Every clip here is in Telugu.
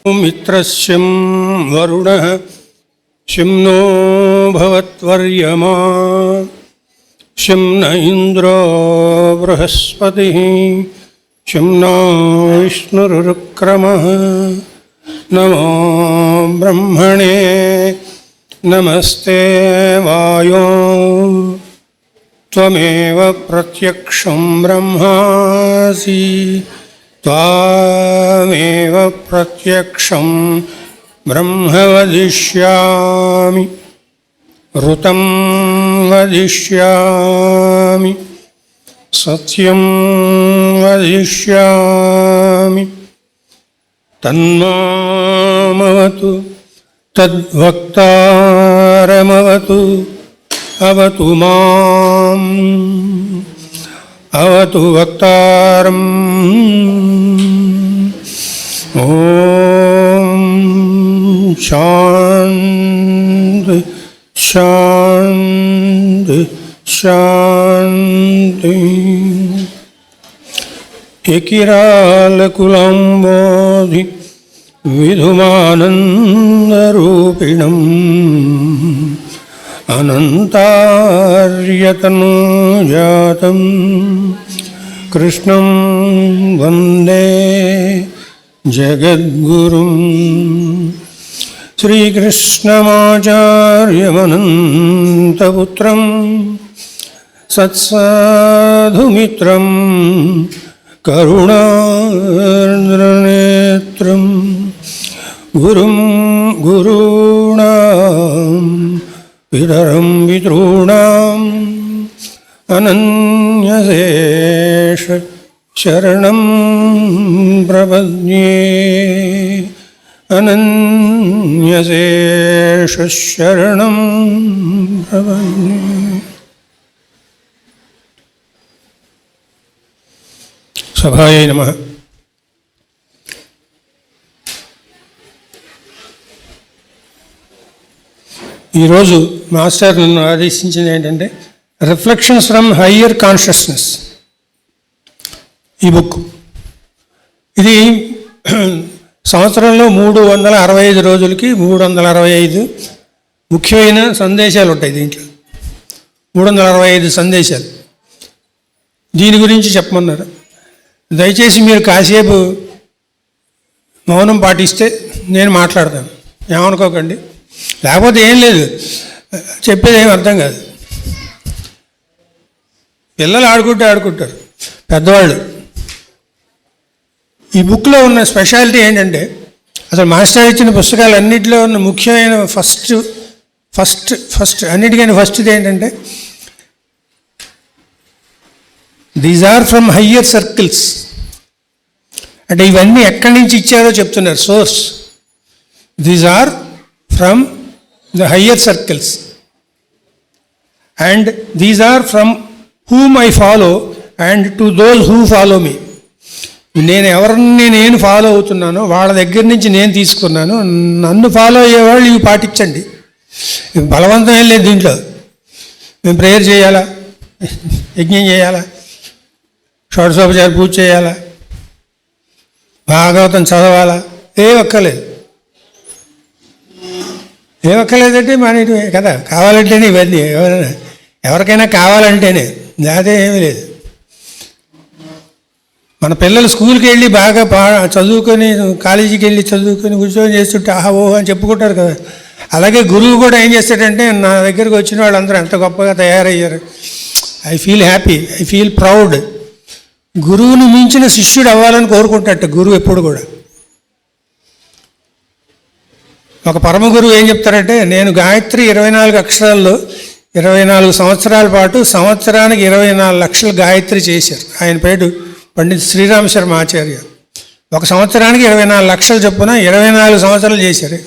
మిత్రస్యం వరుణః శం నో భవత్వర్యమా శం న ఇంద్రో బృహస్పతిః శం నో విష్ణురుక్రమః. నమో బ్రహ్మణే నమస్తే వాయో త్వమేవ ప్రత్యక్షం బ్రహ్మాసి త్వామేవ ప్రత్యక్షం బ్రహ్మ వదిష్యామి ఋతం వదిష్యామి సత్యం వదిష్యామి. తన్మామవతు తద్వక్తారమవతు అవతు మాం అవతు వక్తారం. ఓం శాంతి శాంతి శాంతి. ఎకిరాలకులంబోధి విధుమానందరూపిణం అనంతార్యతనూజాతం కృష్ణం వందే జగద్గురుం. శ్రీకృష్ణమాచార్యమనంతపుత్రం సత్సాధుమిత్రం కరుణార్ద్రనేత్రం గురుం గురూణాం పితరం పితॄణాం అనన్యశేష శరణం ప్రపద్యే అనన్యశేష శరణం ప్రపద్యే. సభాయై నమః. ఈరోజు మాస్టర్ నన్ను ఆదేశించింది ఏంటంటే రిఫ్లెక్షన్స్ ఫ్రమ్ హయ్యర్ కాన్షియస్నెస్ ఈ బుక్. ఇది సంవత్సరంలో 365 రోజులకి 365 ముఖ్యమైన సందేశాలు ఉంటాయి దీంట్లో. 365 సందేశాలు దీని గురించి చెప్పమన్నారు. దయచేసి మీరు కాసేపు మౌనం పాటిస్తే నేను మాట్లాడతాను, ఏమనుకోకండి. లేకపోతే ఏం లేదు, చెప్పేది ఏం అర్థం కాదు. పిల్లలు ఆడుకుంటారు, పెద్దవాళ్ళు. ఈ బుక్లో ఉన్న స్పెషాలిటీ ఏంటంటే అసలు మాస్టర్ ఇచ్చిన పుస్తకాలన్నింటిలో ఉన్న ముఖ్యమైన ఫస్ట్ అన్నిటికైనా ఫస్ట్ది ఏంటంటే these are from higher circles. అంటే ఇవన్నీ ఎక్కడి నుంచి ఇచ్చారో చెప్తున్నారు, source. These are from the higher circles and these are from whom I follow and to those who follow me. నేను ఫాలో అవుతున్నానో వాళ్ళ దగ్గర నుంచి నేను తీసుకున్నాను. నన్ను ఫాలో అయ్యేవాళ్ళు ఇవి పాటించండి. బలవంతం ఏం లేదు దీంట్లో. మేము ప్రేయర్ చేయాలా, యజ్ఞం చేయాలా, షోడశోపచార పూజ చేయాలా, భాగవతం చదవాలా, ఏమక్కర్లేదంటే మానేటివే కదా. కావాలంటేనే ఇవన్నీ ఎవరికైనా కావాలంటేనే, లేకపోతే ఏమీ లేదు. మన పిల్లలు స్కూల్కి వెళ్ళి బాగా చదువుకొని కాలేజీకి వెళ్ళి చదువుకొని ఉద్యోగం చేస్తుంటే ఆహా ఓహో అని చెప్పుకుంటారు కదా. అలాగే గురువు కూడా ఏం చేస్తాడంటే నా దగ్గరికి వచ్చిన వాళ్ళందరూ ఎంత గొప్పగా తయారయ్యారు, I feel happy, I feel proud. గురువుని మించిన శిష్యుడు అవ్వాలని కోరుకుంటాట గురువు ఎప్పుడు కూడా. ఒక పరమ గురువు ఏం చెప్తారంటే, నేను గాయత్రి 24 అక్షరాల్లో 24 సంవత్సరాల పాటు సంవత్సరానికి 24 లక్షల గాయత్రి చేశారు. ఆయన పేరు పండిత్ శ్రీరామ శర్మ ఆచార్య. ఒక సంవత్సరానికి 24 లక్షలు చొప్పున 24 సంవత్సరాలు చేశారు.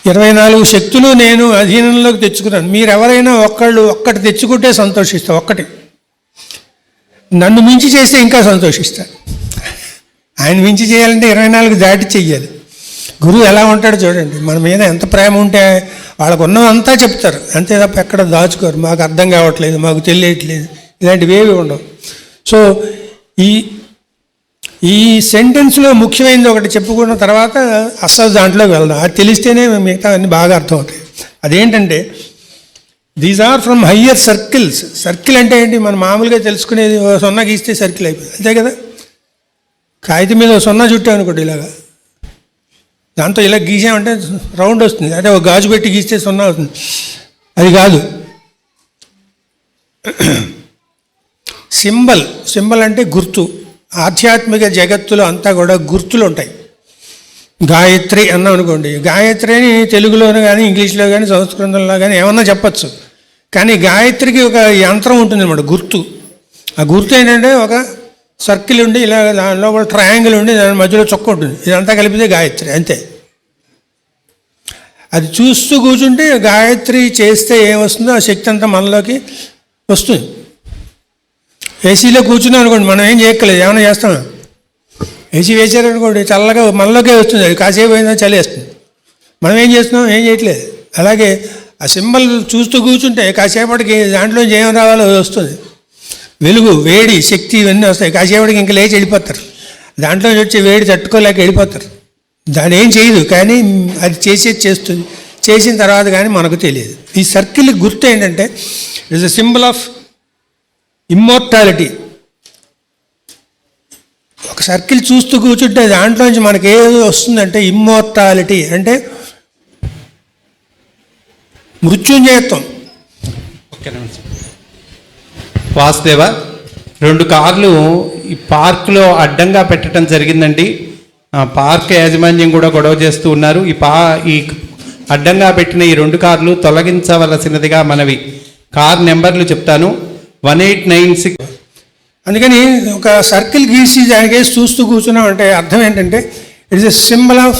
24 శక్తులు నేను అధీనంలోకి తెచ్చుకున్నాను. మీరు ఎవరైనా ఒక్కటి తెచ్చుకుంటే సంతోషిస్తా, ఒక్కటి. నన్ను మించి చేస్తే ఇంకా సంతోషిస్తా. ఆయన మించి చేయాలంటే 24 దాటి చెయ్యాలి. గురువు ఎలా ఉంటాడో చూడండి. మన మీద ఎంత ప్రేమ ఉంటే వాళ్ళకు ఉన్నదంతా చెప్తారు, అంతే తప్ప ఎక్కడ దాచుకోరు. మాకు అర్థం కావట్లేదు, మాకు తెలియట్లేదు, ఇలాంటివి ఏవి ఉండవు. సో ఈ సెంటెన్స్లో ముఖ్యమైనది ఒకటి చెప్పుకున్న తర్వాత అసలు దాంట్లోకి వెళ్దాం. అది తెలిస్తేనే మిగతా అన్నీ బాగా అర్థమవుతాయి. అదేంటంటే these are from higher circles. Circle అంటే ఏంటి? మనం మామూలుగా తెలుసుకునేది సున్నా గీస్తే సర్కిల్ అయిపోయింది, అంతే కదా. కాగితం మీద సున్నా చుట్టాం అనుకోండి, ఇలాగా దాంతో ఇలా గీసామంటే రౌండ్ వస్తుంది. అంటే ఒక గాజు పెట్టి గీస్తే సున్నా అవుతుంది. అది కాదు. సింబల్ అంటే గుర్తు. ఆధ్యాత్మిక జగత్తులో అంతా కూడా గుర్తులు ఉంటాయి. గాయత్రి అన్నాం అనుకోండి, గాయత్రి అని తెలుగులోనూ కానీ ఇంగ్లీష్లో కానీ సంస్కృతంలో కానీ ఏమన్నా చెప్పచ్చు. కానీ గాయత్రికి ఒక యంత్రం ఉంటుంది అన్నమాట, గుర్తు. ఆ గుర్తు ఏంటంటే ఒక సర్కిల్ ఉండి ఇలా దాని లోపల ట్రయాంగిల్ ఉండి దాని మధ్యలో చొక్క ఉంటుంది. ఇదంతా కలిపితే గాయత్రి, అంతే. అది చూస్తూ కూర్చుంటే గాయత్రి చేస్తే ఏమొస్తుందో ఆ శక్తి అంతా మనలోకి వస్తుంది. ఏసీలో కూర్చున్నాం అనుకోండి, మనం ఏం చేయక్కలేదు, ఏమైనా చేస్తాం. ఏసీ వేసారనుకోండి, చల్లగా మనలోకే వస్తుంది. అది కాసేపు అయినా చలి వేస్తుంది. మనం ఏం చేస్తున్నాం? ఏం చేయట్లేదు. అలాగే ఆ సింబల్ చూస్తూ కూర్చుంటే కాసేపటికి దాంట్లోంచి ఏం రావాలో వస్తుంది. వెలుగు, వేడి, శక్తి ఇవన్నీ వస్తాయి. కాసేపటికి ఇంకా లేచి వెళ్ళిపోతారు. దాంట్లో వచ్చి వేడి తట్టుకోలేక వెళ్ళిపోతారు. దాని ఏం చేయదు, కానీ అది చేస్తుంది. చేసిన తర్వాత కానీ మనకు తెలియదు. ఈ సర్కిల్ గుర్తు ఏంటంటే it's a symbol of immortality. ఒక సర్కిల్ చూస్తూ కూర్చుంటే దాంట్లోంచి మనకి ఏది వస్తుందంటే ఇమ్మోర్టాలిటీ, అంటే మృత్యుంజయత్వం. వాసుదేవ, 2 కార్లు ఈ పార్కులో అడ్డంగా పెట్టడం జరిగిందండి. పార్క్ యాజమాన్యం కూడా గొడవ చేస్తూ ఉన్నారు. ఈ అడ్డంగా పెట్టిన ఈ 2 కార్లు తొలగించవలసినదిగా మనవి. కార్ నెంబర్లు చెప్తాను, 1896. అందుకని ఒక సర్కిల్ గీసి దానికేసి చూస్తూ కూర్చున్నాం అంటే అర్థం ఏంటంటే it's a symbol of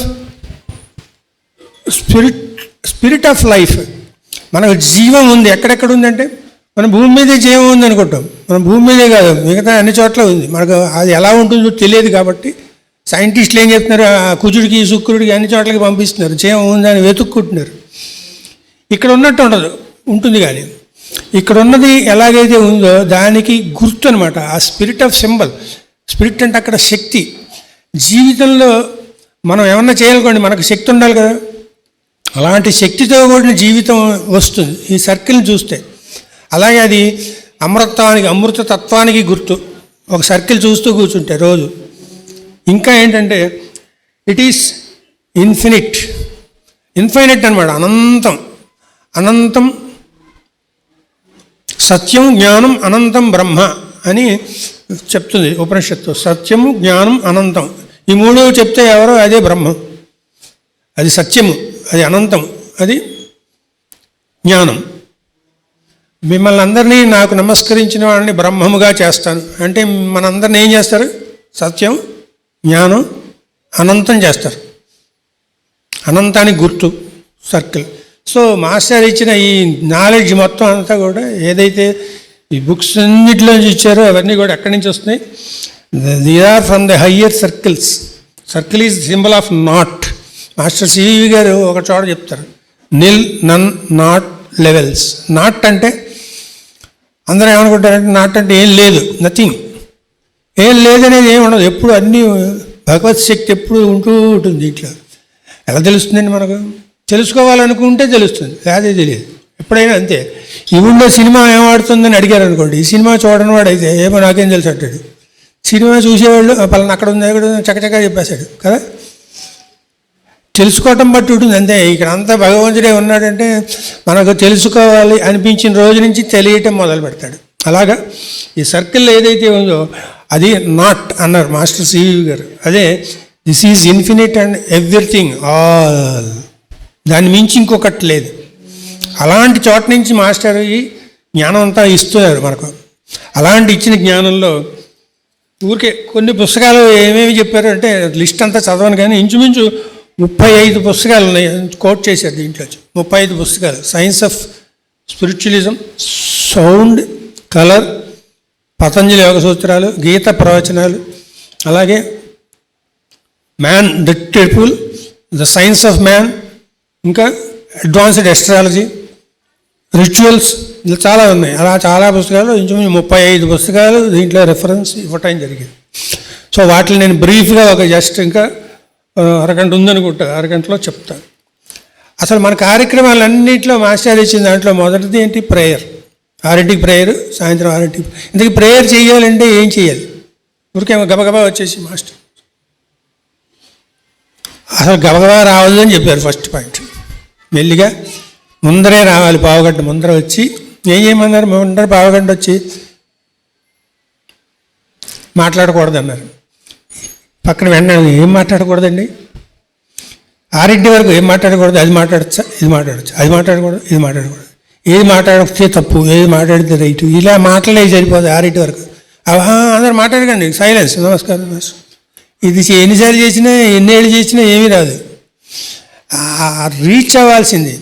spirit of life. మనకు జీవం ఉంది. ఎక్కడెక్కడ ఉందంటే మన భూమి మీదే జీవం ఉంది అనుకుంటాం. మన భూమి మీదే కాదు, మిగతా అన్ని చోట్ల ఉంది. మనకు అది ఎలా ఉంటుందో తెలియదు కాబట్టి సైంటిస్టులు ఏం చెప్తున్నారు, కుజుడికి శుక్రుడికి అన్ని చోట్లకి పంపిస్తున్నారు, జీవం ఉందని వెతుక్కుంటున్నారు. ఇక్కడ ఉన్నట్టు ఉంటుంది. కానీ ఇక్కడ ఉన్నది ఎలాగైతే ఉందో దానికి గుర్తు అనమాట, ఆ స్పిరిట్ ఆఫ్ సింబల్. స్పిరిట్ అంటే అక్కడ శక్తి. జీవితంలో మనం ఏమన్నా చేయాలనుకోండి, మనకు శక్తి ఉండాలి కదా. అలాంటి శక్తితో కూడిన జీవితం వస్తుంది ఈ సర్కిల్ని చూస్తే. అలాగే అది అమృతతత్వానికి గుర్తు. ఒక సర్కిల్ చూస్తూ కూర్చుంటే రోజు. ఇంకా ఏంటంటే ఇట్ ఈస్ ఇన్ఫైనైట్ అనమాట, అనంతం సత్యం, జ్ఞానం, అనంతం బ్రహ్మ అని చెప్తుంది ఉపనిషత్తు. సత్యము, జ్ఞానం, అనంతం, ఈ 3 చెప్తే ఎవరో అదే బ్రహ్మం. అది సత్యము, అది అనంతం, అది జ్ఞానం. మిమ్మల్ని అందరినీ నాకు నమస్కరించిన వాళ్ళని బ్రహ్మముగా చేస్తాను అంటే మనందరినీ ఏం చేస్తారు? సత్యం, జ్ఞానం, అనంతం చేస్తారు. అనంతానికి గుర్తు సర్కిల్. సో మాస్టర్ ఇచ్చిన ఈ నాలెడ్జ్ మొత్తం అంతా కూడా ఏదైతే ఈ బుక్స్ అన్నింటిలోంచి ఇచ్చారో అవన్నీ కూడా ఎక్కడి నుంచి వస్తున్నాయి? They are from the higher circles. Circle is symbol of naught. Master CV గారు ఒక చోట చెప్తారు, nil, none, naught, levels. Naught అంటే అందరూ ఏమనుకుంటారంటే నాట్ అంటే ఏం లేదు, నథింగ్. ఏం లేదనేది ఏమి ఉండదు. ఎప్పుడు అన్నీ భగవత్ శక్తి ఎప్పుడు ఉంటూ ఉంటుంది దీంట్లో. ఎలా తెలుస్తుందండి మనకు? తెలుసుకోవాలనుకుంటే తెలుస్తుంది, అదే తెలియదు. ఎప్పుడైనా అంతే. ఈ ఊళ్ళో సినిమా ఏమాడుతుందని అడిగారు అనుకోండి, ఈ సినిమా చూడని వాడు అయితే ఏమో నాకేం తెలుసు అంటాడు. సినిమా చూసేవాళ్ళు పలానా అక్కడ ఉంది, అక్కడ చకచకా చెప్పేశాడు కదా. తెలుసుకోవటం బట్టి ఉంటుంది అంతే. ఇక్కడ అంతా భగవంతుడే ఉన్నాడంటే మనకు తెలుసుకోవాలి అనిపించిన రోజు నుంచి తెలియటం మొదలు పెడతాడు. అలాగా ఈ సర్కిల్ ఏదైతే ఉందో అది నాట్ అన్నారు మాస్టర్ సివి గారు. అదే this is infinite and everything all. దాన్ని మించి ఇంకొకటి లేదు. అలాంటి చోట నుంచి మాస్టర్ ఈ జ్ఞానం అంతా ఇస్తున్నారు మనకు. అలాంటి ఇచ్చిన జ్ఞానంలో ఊరికే కొన్ని పుస్తకాలు ఏమేమి చెప్పారు అంటే లిస్ట్ అంతా చదవను, కానీ ఇంచుమించు 35 పుస్తకాలు ఉన్నాయి. కోట్ చేశారు దీంట్లో 35 పుస్తకాలు. Science of spiritualism, sound, colour, Patanjali yoga సూత్రాలు, గీత ప్రవచనాలు, అలాగే man the temple, the science of man, ఇంకా అడ్వాన్స్డ్ ఎస్ట్రాలజీ, రిచువల్స్, ఇలా చాలా ఉన్నాయి. అలా చాలా పుస్తకాలు, ఇంచుమించు 35 పుస్తకాలు దీంట్లో రెఫరెన్స్ ఇవ్వటం జరిగింది. సో వాటిని నేను బ్రీఫ్గా ఒక జస్ట్ ఇంకా అరగంట ఉందనుకుంటా, అరగంటలో చెప్తాను. అసలు మన కార్యక్రమాలన్నింటిలో మాస్టర్ ఇచ్చిన దాంట్లో మొదటిది ఏంటి? ప్రేయర్. 6ంటికి ప్రేయర్, సాయంత్రం 6ంటికి. ఇందుకు ప్రేయర్ చేయాలంటే ఏం చేయాలి? ఊరికేమో గబగబా వచ్చేసి మాస్టర్ అసలు గబగబా రావద్దు అని చెప్పారు. ఫస్ట్ పాయింట్ మెల్లిగా ముందరే రావాలి, పావుగంట ముందర వచ్చి ఏం చేయమన్నారు? ముందర పావుగంట వచ్చి మాట్లాడకూడదు అన్నారు. పక్కన వెంటనే ఏం మాట్లాడకూడదండి? 6ంటి వరకు ఏం మాట్లాడకూడదు? అది మాట్లాడచ్చా, ఇది మాట్లాడచ్చు, అది మాట్లాడకూడదు, ఇది మాట్లాడకూడదు, ఏది మాట్లాడితే తప్పు, ఏది మాట్లాడితే రైటు, ఇలా మాట్లాడే సరిపోదు 6ంటి వరకు. అందరు మాట్లాడకండి, సైలెన్స్, నమస్కారం. ఇది ఎన్నిసార్లు చేసినా ఎన్నేళ్ళు చేసినా ఏమీ రాదు. రీచ్ అవ్వాల్సింది.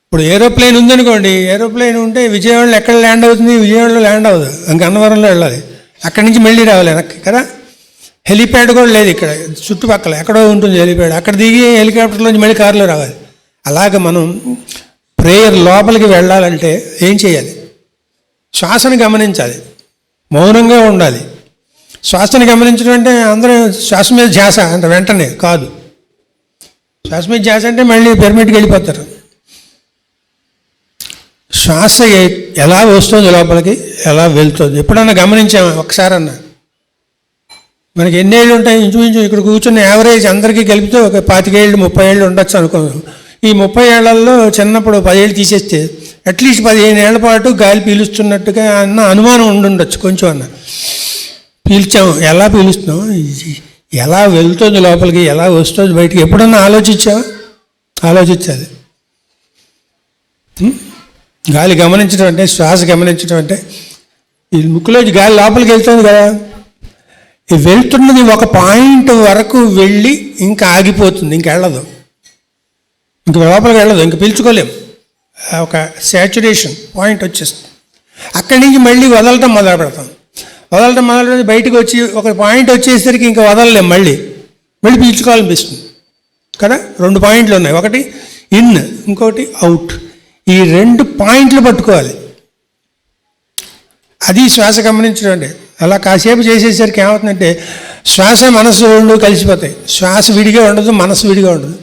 ఇప్పుడు ఏరోప్లేన్ ఉందనుకోండి, ఏరోప్లేన్ ఉంటే విజయవాడలో ఎక్కడ ల్యాండ్ అవుతుంది? విజయవాడలో ల్యాండ్ అవ్వదు, ఇంకా అన్నవరంలో వెళ్ళాలి, అక్కడి నుంచి మళ్ళీ రావాలి వెనక్కి కదా. హెలిప్యాడ్ కూడా లేదు ఇక్కడ, చుట్టుపక్కల ఎక్కడో ఉంటుంది హెలిప్యాడ్, అక్కడ దిగి హెలికాప్టర్లోంచి మళ్ళీ కారులో రావాలి. అలాగే మనం ప్రేయర్ లోపలికి వెళ్ళాలంటే ఏం చేయాలి? శ్వాసను గమనించాలి, మౌనంగా ఉండాలి. శ్వాసను గమనించడం అంటే అందరూ శ్వాస మీద ధ్యాస అంత వెంటనే కాదు. శ్వాస మీద ధ్యాస అంటే మళ్ళీ పిరమిడ్కి వెళ్ళిపోతారు. శ్వాస ఎలా వస్తుంది లోపలికి, ఎలా వెళ్తుంది ఎప్పుడన్నా గమనించాము ఒకసారన్నా? మనకి ఎన్నేళ్ళు ఉంటాయి? ఇంచుమించు ఇక్కడ కూర్చున్న యావరేజ్ అందరికీ కలిపితే ఒక 25 ఏళ్ళు 30 ఏళ్ళు ఉండొచ్చు అనుకో. ఈ 30 ఏళ్లలో చిన్నప్పుడు 10 ఏళ్ళు తీసేస్తే అట్లీస్ట్ 15 ఏళ్ల పాటు గాలి పీలుస్తున్నట్టుగా అన్న అనుమానం ఉండుండొచ్చు. కొంచెం అన్న పీల్చాము, ఎలా పీలుస్తున్నాం, ఎలా వెళ్తుంది లోపలికి, ఎలా వస్తుంది బయటికి, ఎప్పుడన్నా ఆలోచించావా? ఆలోచించాలి. గాలి గమనించడం అంటే, శ్వాస గమనించడం అంటే, ఈ ముక్కులోంచి గాలి లోపలికి వెళ్తుంది కదా, ఈ వెళ్తున్నది ఒక పాయింట్ వరకు వెళ్ళి ఇంకా ఆగిపోతుంది, ఇంక వెళ్ళదు, ఇంక లోపలికి వెళ్ళదు, ఇంక పీల్చుకోలేము. ఒక శాచురేషన్ పాయింట్ వచ్చేస్తుంది. అక్కడి నుంచి మళ్ళీ వదలటం మొదలు పెడతాం. వదలటం మొదలు పెడితే బయటకు వచ్చి ఒక పాయింట్ వచ్చేసరికి ఇంకా వదలలేం, మళ్ళీ పీల్చుకోవాలనిపిస్తుంది కదా. 2 పాయింట్లు ఉన్నాయి, ఒకటి ఇన్, ఇంకోటి అవుట్. ఈ 2 పాయింట్లు పట్టుకోవాలి. అది శ్వాస గమనించడం అంటే. అలా కాసేపు చేసేసరికి ఏమవుతుందంటే శ్వాస మనసు 2 కలిసిపోతాయి. శ్వాస విడిగా ఉండదు, మనసు విడిగా ఉండదు,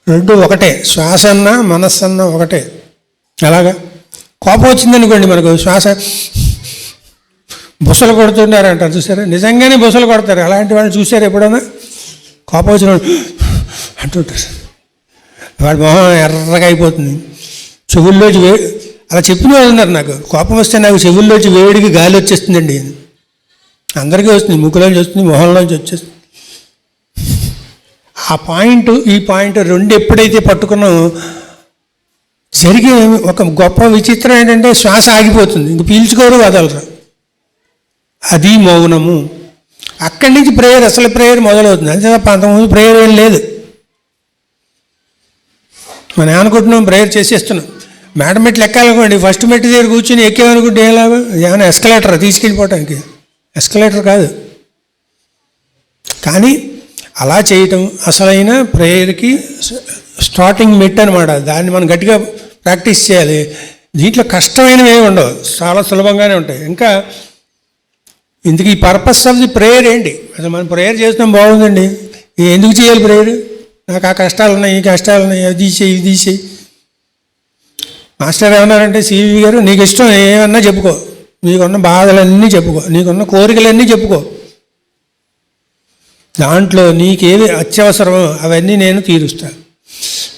2 ఒకటే. శ్వాస అన్నా మనస్సు అన్నా ఒకటే. అలాగా కోపం వచ్చిందనుకోండి మనకు, శ్వాస బుసలు కొడుతున్నారు అంటారు చూసారా, నిజంగానే బుసలు కొడతారు. అలాంటి వాళ్ళు చూసారు ఎప్పుడైనా? కోపం వచ్చిన అంటుంటారు, వాడి మొహం ఎర్రగా అయిపోతుంది, చెవుల్లోంచి అలా చెప్పిన వాళ్ళు ఉన్నారు. నాకు కోపం వస్తే నాకు చెవుల్లోంచి వేడికి గాలి వచ్చేస్తుందండి. అందరికీ వస్తుంది, ముక్కులోంచి వస్తుంది, మొహంలోంచి వచ్చేస్తుంది. ఆ పాయింట్ ఈ పాయింట్ 2 ఎప్పుడైతే పట్టుకున్నామో జరిగే ఒక గొప్ప విచిత్రం ఏంటంటే శ్వాస ఆగిపోతుంది, ఇంక పీల్చుకోరు, వదలరు. అది మౌనము. అక్కడి నుంచి ప్రేయర్, అసలు ప్రేయర్ మొదలవుతుంది. అంతే తప్ప అంతకుముందు ప్రేయర్ ఏం లేదు. మనం అనుకుంటున్నాం ప్రేయర్ చేసేస్తున్నాం. మేడ మెట్లు ఎక్కాలనుకోండి, ఫస్ట్ మెట్టు దగ్గర కూర్చొని ఎక్కేమనుకుంటే ఏం లాభం? ఏమైనా ఎస్కలేటర్ తీసుకెళ్ళిపోవటానికి? ఎస్కలేటర్ కాదు. కానీ అలా చేయటం అసలైన ప్రేయర్కి స్టార్టింగ్ మెట్ అనమాట. దాన్ని మనం గట్టిగా ప్రాక్టీస్ చేయాలి. దీంట్లో కష్టమైనవి ఏమి ఉండవు, చాలా సులభంగానే ఉంటాయి. ఇంకా ఇందుకు ఈ పర్పస్ ఆఫ్ ది ప్రేయర్ ఏంటి? అసలు మనం ప్రేయర్ చేస్తాం బాగుందండి, ఎందుకు చేయాలి ప్రేయర్? నాకు ఆ కష్టాలు ఉన్నాయి, ఈ కష్టాలు ఉన్నాయి, అది తీసేయి, ఇది తీసేయి. మాస్టర్ ఏమన్నారంటే, సివి గారు, నీకు ఇష్టం ఏమన్నా చెప్పుకో, నీకున్న బాధలన్నీ చెప్పుకో, నీకున్న కోరికలన్నీ చెప్పుకో, దాంట్లో నీకేవి అత్యవసరమో అవన్నీ నేను తీరుస్తాను,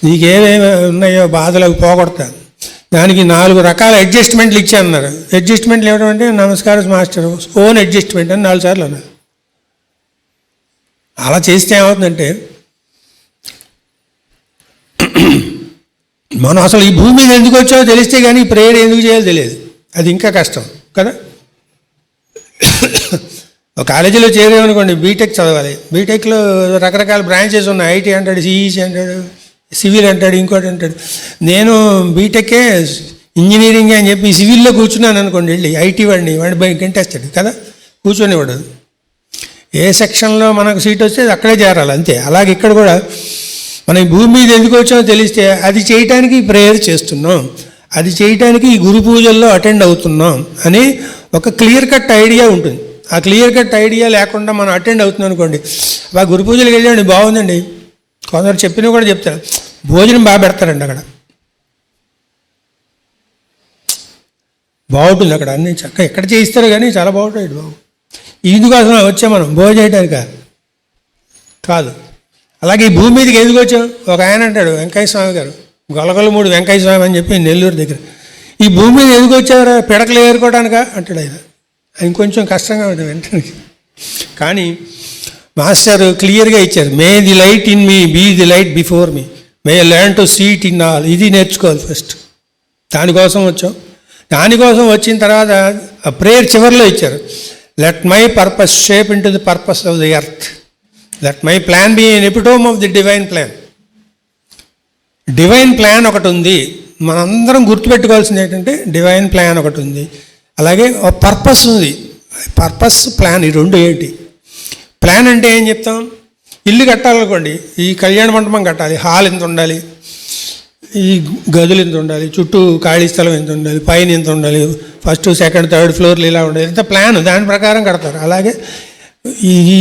నీకేమేమి ఉన్నాయో బాధలు అవి పోగొడతాను. దానికి 4 రకాల అడ్జస్ట్మెంట్లు ఇచ్చానన్నారు. అడ్జస్ట్మెంట్లు ఏమిటంటే, నమస్కారం మాస్టర్, ఓన్ అడ్జస్ట్మెంట్ అని 4 సార్లు అన్నారు. అలా చేస్తే ఏమవుతుందంటే, మనం అసలు ఈ భూమి మీద ఎందుకు వచ్చామో తెలిస్తే కానీ ఈ ప్రేయర్ ఎందుకు చేయాలో తెలియదు. అది ఇంకా కష్టం కదా. ఒక కాలేజీలో చేరేమనుకోండి, బీటెక్ చదవాలి. బీటెక్లో రకరకాల బ్రాంచెస్ ఉన్నాయి. ఐటీ అంటాడు, సిఈసి అంటాడు, సివిల్ అంటాడు, ఇంకోటి అంటాడు. నేను బీటెక్కే ఇంజనీరింగ్ అని చెప్పి సివిల్లో కూర్చున్నాను అనుకోండి, వెళ్ళి ఐటీ వాడిని గంటేస్తాడు కదా, కూర్చొనివాడు. ఏ సెక్షన్లో మనకు సీట్ వస్తే అక్కడే చేరాలి, అంతే. అలాగే ఇక్కడ కూడా మనం ఈ భూమి మీద ఎందుకు వచ్చామో తెలిస్తే అది చేయటానికి ప్రేయర్ చేస్తున్నాం, అది చేయటానికి ఈ గురు పూజల్లో అటెండ్ అవుతున్నాం అని ఒక క్లియర్ కట్ ఐడియా ఉంటుంది. ఆ క్లియర్ కట్ ఐడియా లేకుండా మనం అటెండ్ అవుతున్నాం అనుకోండి, బాగా గురు పూజలకు వెళ్ళండి బాగుందండి, కొందరు చెప్పినా కూడా చెప్తారు, భోజనం బాగా పెడతారండి అక్కడ, బాగుంటుంది అక్కడ అన్నీ చక్కగా ఎక్కడ చేయిస్తారు కానీ చాలా బాగుంటాయి బాబు. ఇందుకోసం వచ్చాం మనం భోజనం చేయడానికి కాదు. అలాగే ఈ భూమి మీదకి ఎందుకు వచ్చాం? ఒక ఆయన అంటాడు, వెంకయ్య స్వామి గారు, గొలగొలమూడి వెంకయ్య స్వామి అని చెప్పి నెల్లూరు దగ్గర, ఈ భూమి మీద ఎందుకు వచ్చారా? పిడకలు ఏరుకోవడానికా అంటాడు ఆయన. ఇంకొంచెం కష్టంగా ఉంటుంది వెంటనే. కానీ మాస్టర్ క్లియర్గా ఇచ్చారు, may the light in me be the light before me, may learn to see it in all. ఇది నేర్చుకోవాలి ఫస్ట్. దానికోసం వచ్చాం. దానికోసం వచ్చిన తర్వాత ఆ ప్రేయర్ చివరిలో ఇచ్చారు, let my purpose shape into the purpose of the earth, let my plan be an epitome of the divine plan. Divine plan ఒకటి ఉంది, మనందరం గుర్తుపెట్టుకోవాల్సింది ఏంటంటే డివైన్ ప్లాన్ ఒకటి ఉంది, అలాగే ఒక పర్పస్ ఉంది. పర్పస్ ప్లాన్ ఈ రెండు ఏంటి? ప్లాన్ అంటే ఏం చెప్తాం? ఇల్లు కట్టాలనుకోండి, ఈ కళ్యాణ మండపం కట్టాలి, హాల్ ఎంత ఉండాలి, ఈ గదులు ఎంత ఉండాలి, చుట్టూ ఖాళీ స్థలం ఎంత ఉండాలి, పైన ఎంత ఉండాలి, ఫస్ట్ సెకండ్ థర్డ్ ఫ్లోర్లు ఇలా ఉండాలి, ఇంత ప్లాన్ దాని ప్రకారం కడతారు. అలాగే ఈ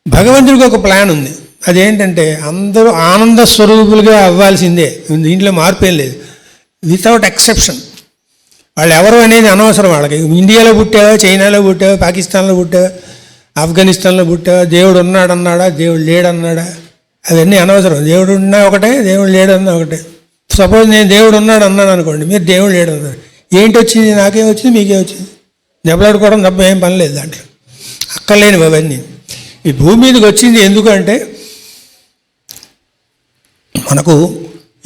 భగవంతుడికి ఒక ప్లాన్ ఉంది. అదేంటంటే అందరూ ఆనంద స్వరూపులుగా అవ్వాల్సిందే, దీంట్లో మార్పు ఏం లేదు, వితౌట్ ఎక్సెప్షన్. వాళ్ళు ఎవరు అనేది అనవసరం వాళ్ళకి. ఇండియాలో పుట్టావా, చైనాలో పుట్టావా, పాకిస్తాన్లో పుట్టావా, ఆఫ్ఘనిస్తాన్లో పుట్టావా, దేవుడు ఉన్నాడన్నాడా, దేవుడు లేడన్నాడా, అవన్నీ అనవసరం. దేవుడు ఉన్నా ఒకటే, దేవుడు లేడన్నా ఒకటే. సపోజ్ నేను దేవుడు ఉన్నాడు అన్నాను అనుకోండి, మీరు దేవుడు లేడు అన్నారు, ఏంటి వచ్చింది? నాకేం వచ్చింది, మీకే వచ్చింది. దెబ్బలాడుకోవడం తప్ప ఏం పని లేదు దాంట్లో, అక్కర్లేనివి అవన్నీ. ఈ భూమి మీదకి వచ్చింది ఎందుకంటే మనకు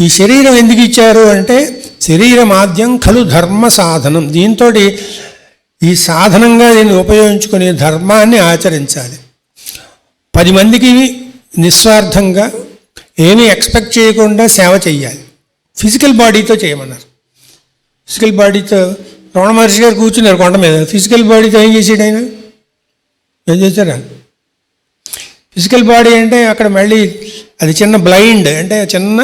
ఈ శరీరం ఎందుకు ఇచ్చారు అంటే, శరీరమాద్యం ఖలు ధర్మ సాధనం. దీంతో ఈ సాధనంగా దీన్ని ఉపయోగించుకుని ధర్మాన్ని ఆచరించాలి. 10 మందికి నిస్వార్థంగా ఏమీ ఎక్స్పెక్ట్ చేయకుండా సేవ చెయ్యాలి. ఫిజికల్ బాడీతో చేయమన్నారు. ఫిజికల్ బాడీతో రమణ మహర్షి గారు కూర్చున్నారు కొండ మీద. ఫిజికల్ బాడీతో ఏం చేసాడు ఆయన? ఏం చేశారా? ఫిజికల్ బాడీ అంటే అక్కడ మళ్ళీ అది చిన్న బ్లైండ్, అంటే చిన్న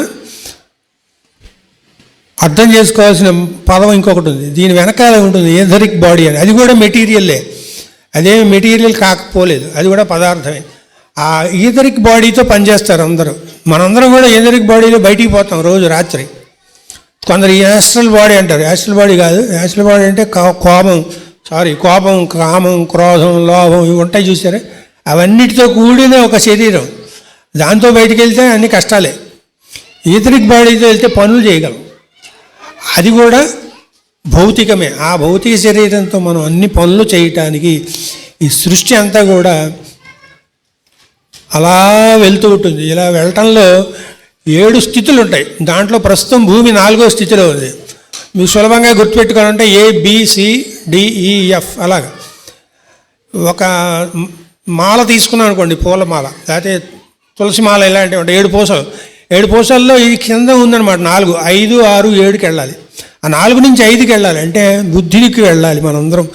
అర్థం చేసుకోవాల్సిన పదం ఇంకొకటి ఉంది, దీని వెనకాల ఉంటుంది ఏథరిక్ బాడీ అని. అది కూడా మెటీరియల్లే, అదేమి మెటీరియల్ కాకపోలేదు, అది కూడా పదార్థమే. ఆ ఈథరిక్ బాడీతో పనిచేస్తారు అందరూ. మనందరం కూడా ఈథరిక్ బాడీలో బయటికి పోతాం రోజు రాత్రి. కొందరు యాస్ట్రల్ బాడీ అంటారు, యాస్ట్రల్ బాడీ కాదు. యాస్ట్రల్ బాడీ అంటే కోపం, కామం, క్రోధం, లోభం ఇవి ఉంటాయి చూసారా, అవన్నిటితో కూడిన ఒక శరీరం. దాంతో బయటికి వెళ్తే అన్ని కష్టాలే. ఈథరిక్ బాడీతో వెళ్తే పనులు చేయగలం, అది కూడా భౌతికమే. ఆ భౌతిక శరీరంతో మనం అన్ని పనులు చేయటానికి ఈ సృష్టి అంతా కూడా అలా వెళ్తూ ఉంటుంది. ఇలా వెళ్ళటంలో 7 స్థితులు ఉంటాయి. దాంట్లో ప్రస్తుతం భూమి 4వ స్థితిలో ఉంది. మీకు సులభంగా గుర్తుపెట్టుకోవాలంటే ABCDEF అలాగా. ఒక మాల తీసుకున్నాం అనుకోండి, పూల మాల, లేకపోతే తులసి మాల, ఇలాంటివి ఉంటాయి 7 పూసలు. 7 పూసల్లో ఇది కింద ఉందన్నమాట 4, 5, 6, 7కి వెళ్ళాలి. ఆ 4 నుంచి 5కి వెళ్ళాలి అంటే బుద్ధికి వెళ్ళాలి. మనందరం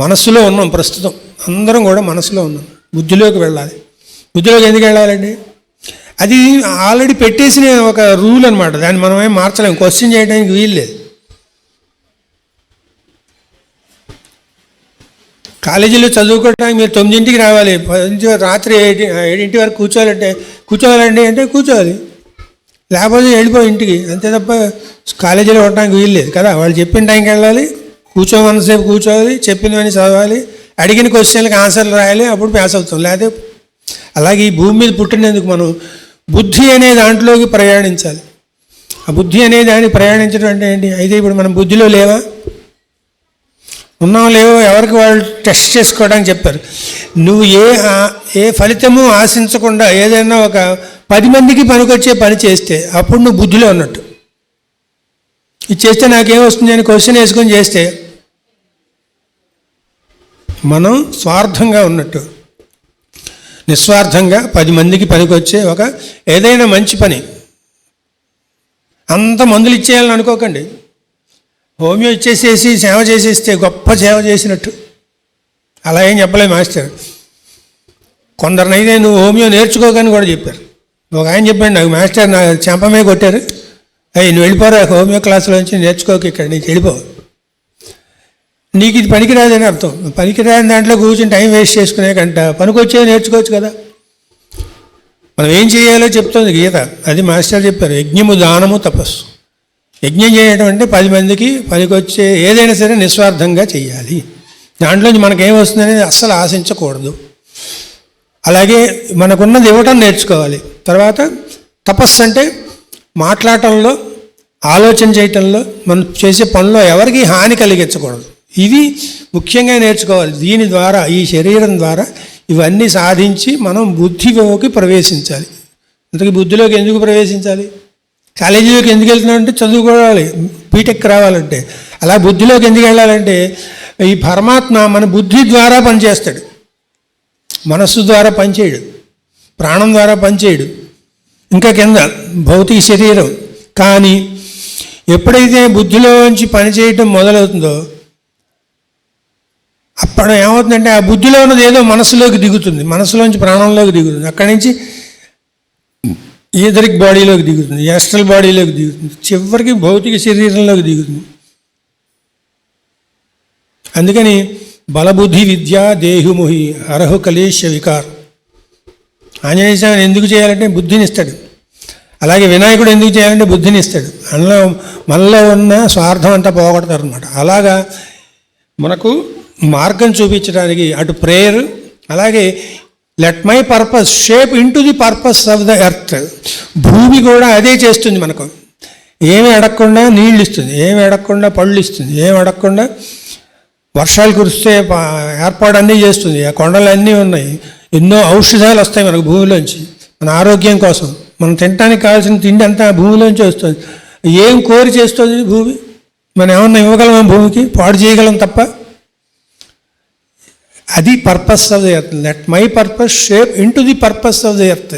మనస్సులో ఉన్నాం ప్రస్తుతం, అందరం కూడా మనసులో ఉన్నాం. బుద్ధిలోకి వెళ్ళాలి. బుద్ధిలోకి ఎందుకు వెళ్ళాలండి? అది ఆల్రెడీ పెట్టేసిన ఒక రూల్ అనమాట, దాన్ని మనం ఏం మార్చలేము, క్వశ్చన్ చేయడానికి వీలు లేదు. కాలేజీలో చదువుకోవడానికి మీరు 9ంటికి రావాలి, రాత్రి 7 వరకు కూర్చోవాలండి అంటే కూర్చోవాలి, లేకపోతే వెళ్ళిపోయి ఇంటికి, అంతే తప్ప కాలేజీలో ఉండడానికి వీలు లేదు కదా. వాళ్ళు చెప్పిన టైంకి వెళ్ళాలి, కూర్చోమన్నసేపు కూర్చోవాలి, చెప్పినవన్నీ చదవాలి, అడిగిన క్వశ్చన్లకు ఆన్సర్లు రాయాలి, అప్పుడు పాస్ అవుతాం. లేకపోతే అలాగే ఈ భూమి మీద పుట్టినందుకు మనం బుద్ధి అనే దాంట్లోకి ప్రయాణించాలి. ఆ బుద్ధి అనే దాన్ని ప్రయాణించడం అంటే ఏంటి? అయితే ఇప్పుడు మనం బుద్ధిలో లేవా, ఉన్నాం లేవో ఎవరికి వాళ్ళు టెస్ట్ చేసుకోవడానికి చెప్పారు. నువ్వు ఏ ఫలితము ఆశించకుండా ఏదైనా ఒక 10 మందికి పనికొచ్చే పని చేస్తే అప్పుడు నువ్వు బుద్ధిలో ఉన్నట్టు. ఇది చేస్తే నాకేం వస్తుంది అని క్వశ్చన్ వేసుకొని చేస్తే మనం స్వార్థంగా ఉన్నట్టు. నిస్వార్థంగా 10 మందికి పనికొచ్చే ఒక ఏదైనా మంచి పని. అంత మందులు ఇచ్చేయాలని అనుకోకండి. హోమియో ఇచ్చేసేసి సేవ చేసేస్తే గొప్ప సేవ చేసినట్టు అలా ఏం చెప్పలేదు మాస్టర్. కొందరినైతే నువ్వు హోమియో నేర్చుకోకని కూడా చెప్పారు. ఒక ఆయన చెప్పాడు నాకు, మాస్టర్ నా చెంపమే కొట్టారు, నువ్వు వెళ్ళిపోరా హోమియో క్లాసులో నుంచి నేర్చుకోక, ఇక్కడ నీకు వెళ్ళిపో. నీకు ఇది పనికిరాదని అర్థం. పనికిరాని దాంట్లో కూర్చొని టైం వేస్ట్ చేసుకునే కంట పనికొచ్చేది నేర్చుకోవచ్చు కదా. మనం ఏం చేయాలో చెప్తుంది గీత. అది మాస్టర్ చెప్పారు, యజ్ఞము దానము తపస్సు. యజ్ఞం చేయడం అంటే 10 మందికి పనికొచ్చే ఏదైనా సరే నిస్వార్థంగా చేయాలి. దాంట్లోంచి మనకేం వస్తుందనేది అస్సలు ఆశించకూడదు. అలాగే మనకున్నది ఇవ్వటం నేర్చుకోవాలి. తర్వాత తపస్సు అంటే మాట్లాడటంలో, ఆలోచన చేయటంలో, మనం చేసే పనిలో ఎవరికి హాని కలిగించకూడదు. ఇవి ముఖ్యంగా నేర్చుకోవాలి. దీని ద్వారా, ఈ శరీరం ద్వారా ఇవన్నీ సాధించి మనం బుద్ధిలోకి ప్రవేశించాలి. ఇంతకీ బుద్ధిలోకి ఎందుకు ప్రవేశించాలి? కాలేజీలోకి ఎందుకు వెళ్తున్నామంటే చదువుకోవాలి, బీటెక్ రావాలంటే. అలా బుద్ధిలోకి ఎందుకు వెళ్ళాలంటే ఈ పరమాత్మ మన బుద్ధి ద్వారా పనిచేస్తాడు, మనస్సు ద్వారా పనిచేయడు, ప్రాణం ద్వారా పనిచేయడు, ఇంకా కింద భౌతిక శరీరం. కానీ ఎప్పుడైతే బుద్ధిలోంచి పనిచేయటం మొదలవుతుందో అప్పుడు ఏమవుతుందంటే ఆ బుద్ధిలో ఉన్నది ఏదో మనసులోకి దిగుతుంది, మనసులోంచి ప్రాణంలోకి దిగుతుంది, అక్కడి నుంచి ఈథరిక్ బాడీలోకి దిగుతుంది, యాస్ట్రల్ బాడీలోకి దిగుతుంది, చివరికి భౌతిక శరీరంలోకి దిగుతుంది. అందుకని బలబుద్ధి విద్య దేహుముహి అర్హు కలేశ వికార్. ఆంజనేయ స్వామిని ఎందుకు చేయాలంటే బుద్ధిని ఇస్తాడు. అలాగే వినాయకుడు ఎందుకు చేయాలంటే బుద్ధిని ఇస్తాడు. అందులో మనలో ఉన్న స్వార్థం అంతా పోగొడతారు అనమాట. అలాగా మనకు మార్గం చూపించడానికి అటు ప్రేయర్, అలాగే let my purpose shape into the purpose of the earth. భూమి కూడా అదే చేస్తుంది మనకు. ఏమి అడగకుండా నీళ్ళు ఇస్తుంది, ఏమి అడగకుండా పళ్ళు ఇస్తుంది, ఏమి అడగకుండా వర్షాలు కురిస్తే ఏర్పాటు అన్నీ చేస్తుంది. ఆ కొండలు అన్నీ ఉన్నాయి, ఎన్నో ఔషధాలు వస్తాయి మనకు భూమిలోంచి, మన ఆరోగ్యం కోసం. మనం తినడానికి కావాల్సిన తిండి అంతా భూమిలోంచి వస్తుంది. ఏం కోరి చేస్తుంది భూమి? మనం ఏమన్నా ఇవ్వగలం భూమికి? పాడు చేయగలం తప్ప. అది purpose of the earth. Let my purpose shape into the purpose of the earth.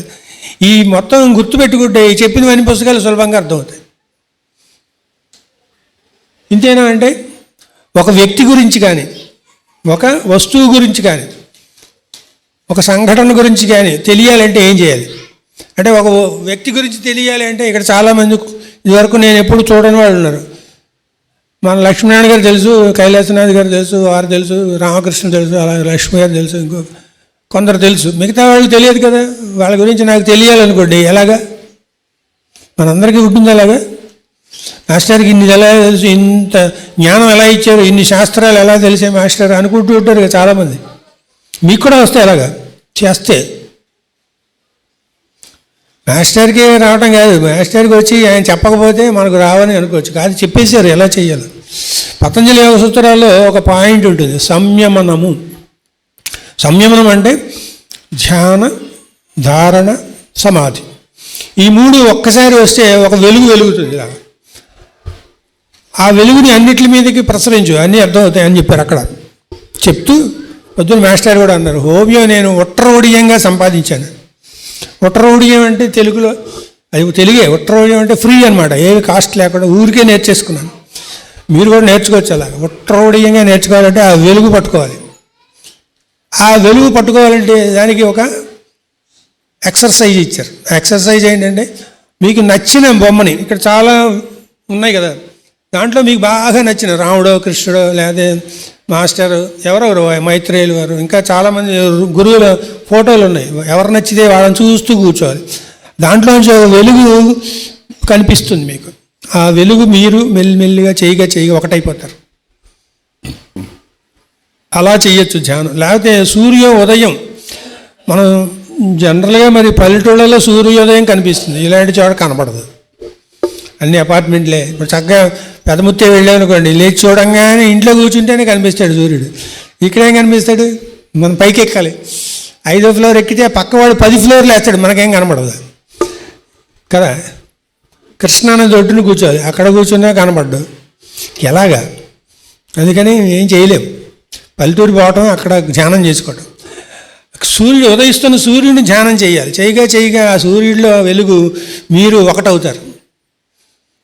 ఈ మొత్తం గుర్తుపెట్టుకుంటే ఈ చెప్పినవన్నీ పుస్తకాలు సులభంగా అర్థమవుతాయి. ఇంతేనా అంటే ఒక వ్యక్తి గురించి కానీ, ఒక వస్తువు గురించి కానీ, ఒక సంఘటన గురించి కానీ తెలియాలంటే ఏం చేయాలి? అంటే ఒక వ్యక్తి గురించి తెలియాలి అంటే ఇక్కడ చాలామంది ఇదివరకు నేను ఎప్పుడు చూడని వాళ్ళు ఉన్నారు. మన లక్ష్మీనారాయణ గారు తెలుసు, కైలాసనాథ్ గారు తెలుసు, వారు తెలుసు, రామకృష్ణ తెలుసు, అలాగే లక్ష్మి గారు తెలుసు, ఇంకో కొందరు తెలుసు. మిగతా వాళ్ళు తెలియదు కదా. వాళ్ళ గురించి నాకు తెలియాలనుకోండి, ఎలాగా? మనందరికీ ఉంటుంది అలాగా. మాస్టర్కి ఇన్ని ఎలా తెలుసు, ఇంత జ్ఞానం ఎలా ఇచ్చారు, ఇన్ని శాస్త్రాలు ఎలా తెలిసే మాస్టర్ అనుకుంటూ ఉంటారు కదా చాలామంది. మీకు కూడా వస్తాయి అలాగా చేస్తే. మాస్టర్కి రావటం కాదు, మాస్టర్కి వచ్చి ఆయన చెప్పకపోతే మనకు రావని అనుకోవచ్చు. కాదు, చెప్పేశారు ఎలా చేయాలి. పతంజలి యోగ సూత్రాల్లో ఒక పాయింట్ ఉంటుంది, సంయమనము. సంయమనం అంటే ధ్యాన, ధారణ, సమాధి. ఈ మూడు ఒక్కసారి వస్తే ఒక వెలుగు వెలుగుతుంది. ఇలా ఆ వెలుగుని అన్నిటి మీదకి ప్రసరించు, అన్నీ అర్థమవుతాయి అని చెప్పారు అక్కడ. చెప్తూ పొద్దున్న మాస్టర్ కూడా అన్నారు, హోమియో నేను ఉట్టరోడియంగా సంపాదించాను. ఉట్టరోడియం అంటే తెలుగులో, అది తెలుగే. ఉట్టరోడియం అంటే ఫ్రీ అనమాట, ఏమి కాస్ట్ లేకుండా ఊరికే నేర్చేసుకున్నాను. మీరు కూడా నేర్చుకోవచ్చు అలా. ఉట్టరోడియంగా నేర్చుకోవాలంటే ఆ వెలుగు పట్టుకోవాలి. ఆ వెలుగు పట్టుకోవాలంటే దానికి ఒక ఎక్సర్సైజ్ ఇచ్చారు. ఎక్సర్సైజ్ ఏంటంటే మీకు నచ్చిన బొమ్మని, ఇక్కడ చాలా ఉన్నాయి కదా, దాంట్లో మీకు బాగా నచ్చిన రాముడో, కృష్ణుడో, లేదా మాస్టరు ఎవరెవరు, మైత్రేయులు వారు, ఇంకా చాలామంది గురువుల ఫోటోలు ఉన్నాయి. ఎవరు నచ్చితే వాళ్ళని చూస్తూ కూర్చోవాలి. దాంట్లోంచి వెలుగు కనిపిస్తుంది మీకు. ఆ వెలుగు మీరు మెల్లిమెల్లిగా చేయగా ఒకటైపోతారు. అలా చేయొచ్చు ధ్యానం. లేకపోతే ఉదయం మనం జనరల్గా మరి పల్లెటూళ్ళలో సూర్యోదయం కనిపిస్తుంది, ఇలాంటి చోట కనపడదు. అన్ని అపార్ట్మెంట్లే. ఇప్పుడు చక్కగా పెదముత్తే వెళ్ళామనుకోండి, లేచి చూడంగానే ఇంట్లో కూర్చుంటేనే కనిపిస్తాడు సూర్యుడు. ఇక్కడేం కనిపిస్తాడు? మనం పైకి ఎక్కాలి. 5వ ఫ్లోర్ ఎక్కితే పక్కవాడు 10 ఫ్లోర్లు వేస్తాడు, మనకేం కనపడదు కదా. కృష్ణానది ఒడ్డును కూర్చోవాలి, అక్కడ కూర్చున్నా కనపడ్డు. ఎలాగా? అందుకని ఏం చేయలేము. పల్లెటూరు పోవటం, అక్కడ ధ్యానం చేసుకోవటం. ఉదయిస్తున్న సూర్యుడిని ధ్యానం చేయాలి. చేయగా ఆ సూర్యుడిలో వెలుగు మీరు ఒకటవుతారు.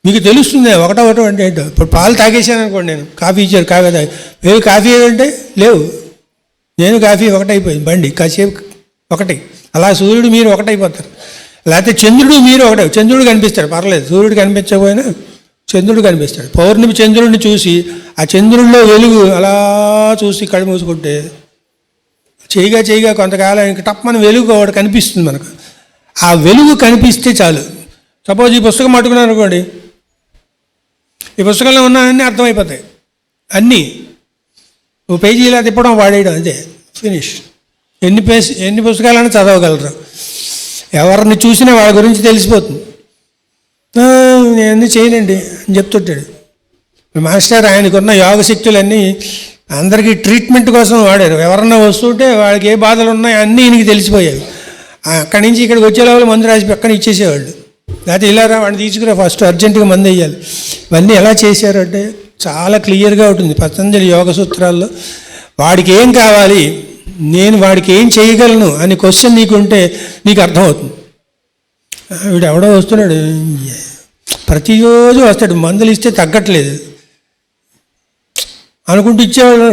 మీకు తెలుస్తుంది ఒకటవటం అంటే ఏంటో. ఇప్పుడు పాలు తాగేసాను అనుకోండి, నేను కాఫీ ఇచ్చారు, కాఫీ తాగి ఏవి కాఫీ అంటే లేవు, నేను కాఫీ ఒకటైపోయింది, బండి కాసేపు ఒకటి. అలా సూర్యుడు మీరు ఒకటైపోతారు. లేకపోతే చంద్రుడు మీరు ఒకటే. చంద్రుడు కనిపిస్తాడు పర్లేదు, సూర్యుడు కనిపించకపోయినా చంద్రుడు కనిపిస్తాడు. పౌర్ణమి చంద్రుడిని చూసి ఆ చంద్రుడిలో వెలుగు అలా చూసి కళ్ళు మూసుకుంటే చేయగా కొంతకాలానికి టప్పని వెలుగు ఒకటి కనిపిస్తుంది మనకు. ఆ వెలుగు కనిపిస్తే చాలు. సపోజ్ ఈ పుస్తకం పట్టుకున్నాను అనుకోండి, ఈ పుస్తకంలో ఉన్నాయన్నీ అర్థమైపోతాయి. అన్నీ ఓ పేజీ ఇలా తిప్పడం వాడేయడం, అదే ఫినిష్. ఎన్ని పుస్తకాలైనా చదవగలరు. ఎవరిని చూసినా వాళ్ళ గురించి తెలిసిపోతుంది. నేను అన్నీ చేయనండి అని చెప్తుంటాడు మాస్టర్. ఆయనకున్న యోగ శక్తులన్నీ అందరికీ ట్రీట్మెంట్ కోసం వాడారు. ఎవరన్నా వస్తుంటే వాళ్ళకి ఏ బాధలు ఉన్నాయో అన్నీ ఈయనకి తెలిసిపోయాయి. అక్కడి నుంచి ఇక్కడికి వచ్చే లోపల మందు రాసి పక్కన ఇచ్చేసేవాళ్ళు. లేకపోతే ఇలా రా వాడిని తీసుకురా ఫస్ట్ అర్జెంటుగా మందు వేయాలి. ఇవన్నీ ఎలా చేశారంటే చాలా క్లియర్గా ఉంటుంది పతంజలి యోగ సూత్రాల్లో. వాడికి ఏం కావాలి, నేను వాడికి ఏం చేయగలను అని క్వశ్చన్ నీకుంటే నీకు అర్థమవుతుంది. వీడు ఎవడో వస్తున్నాడు, ప్రతిరోజు వస్తాడు, మందులు ఇస్తే తగ్గట్లేదు అనుకుంటూ ఇచ్చేవాడు.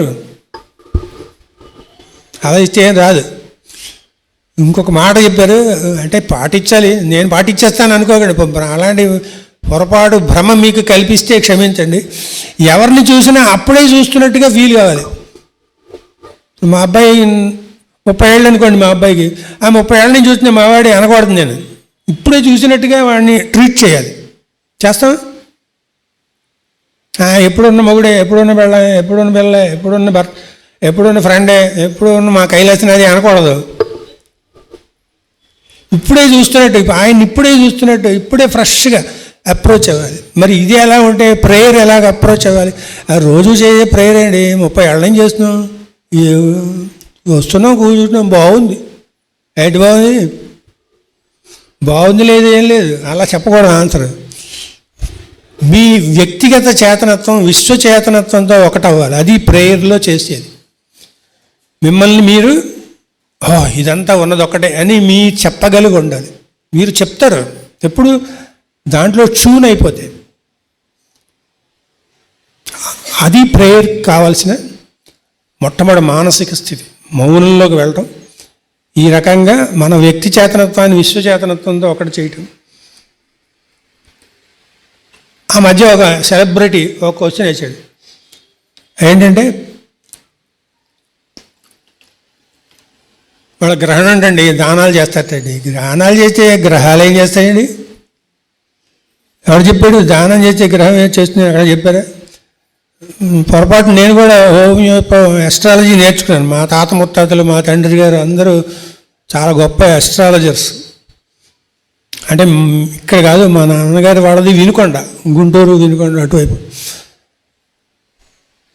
అలా ఇస్తే ఏం రాదు. ఇంకొక మాట చెప్పారు, అంటే పాటించాలి, నేను పాటించేస్తాను అనుకోకండి. అలాంటి పొరపాటు భ్రమ మీకు కల్పిస్తే క్షమించండి. ఎవరిని చూసినా అప్పుడే చూస్తున్నట్టుగా ఫీల్ కావాలి. మా అబ్బాయి 30 ఏళ్ళు అనుకోండి, మా అబ్బాయికి ఆ 30 ఏళ్ళ నుంచి చూసిన మా వాడి అనకూడదు. నేను ఇప్పుడే చూసినట్టుగా వాడిని ట్రీట్ చేయాలి. చేస్తాం. ఎప్పుడున్న మొగుడే, ఎప్పుడున్న బెళ్ళ, ఎప్పుడున్న భర్త, ఎప్పుడున్న ఫ్రెండే, ఎప్పుడున్న మా కైలాసనాది అనకూడదు. ఇప్పుడే చూస్తున్నట్టు, ఆయన ఇప్పుడే చూస్తున్నట్టు, ఇప్పుడే ఫ్రెష్గా అప్రోచ్ అవ్వాలి. మరి ఇది ఎలా ఉంటే ప్రేయర్ ఎలాగ అప్రోచ్ అవ్వాలి? రోజు చేసే ప్రేయర్ అండి, 30 ఏళ్ళ నుంచి చేస్తున్నాం, వస్తున్నాం, కూర్చుంటున్నాం, బాగుంది, ఏంటి బాగుంది, బాగుంది లేదు, ఏం లేదు, అలా చెప్పకూడదు ఆన్సర్. మీ వ్యక్తిగత చేతనత్వం విశ్వచేతనత్వంతో ఒకటవ్వాలి. అది ప్రేయర్లో చేసేది. మిమ్మల్ని మీరు ఇదంతా ఉన్నది ఒక్కటే అని మీ చెప్పగలిగి ఉండాలి. మీరు చెప్తారు ఎప్పుడు దాంట్లో ట్యూన్ అయిపోతే. అది ప్రేయర్ కావాల్సిన మొట్టమొదటి మానసిక స్థితి, మౌనంలోకి వెళ్ళటం. ఈ రకంగా మన వ్యక్తి చేతనత్వాన్ని విశ్వచేతనత్వంతో ఒకటి చేయటం. ఆ మధ్య ఒక సెలబ్రిటీ ఒక క్వశ్చన్ వేసాడు. ఏంటంటే వాళ్ళ గ్రహణం అంటండి, దానాలు చేస్తారటండి. దానాలు చేస్తే గ్రహాలు ఏం చేస్తాయండి? ఎవరు చెప్పాడు? దానం చేస్తే గ్రహం ఏం చేస్తుంది అక్కడ చెప్పారా? పొరపాటు నేను కూడా ఎస్ట్రాలజీ నేర్చుకున్నాను. మా తాత ముత్తాతలు, మా తండ్రి గారు అందరూ చాలా గొప్ప ఎస్ట్రాలజర్స్. అంటే ఇక్కడ కాదు, మా నాన్నగారు వాడది వినుకొండ, గుంటూరు వినుకొండ అటువైపు.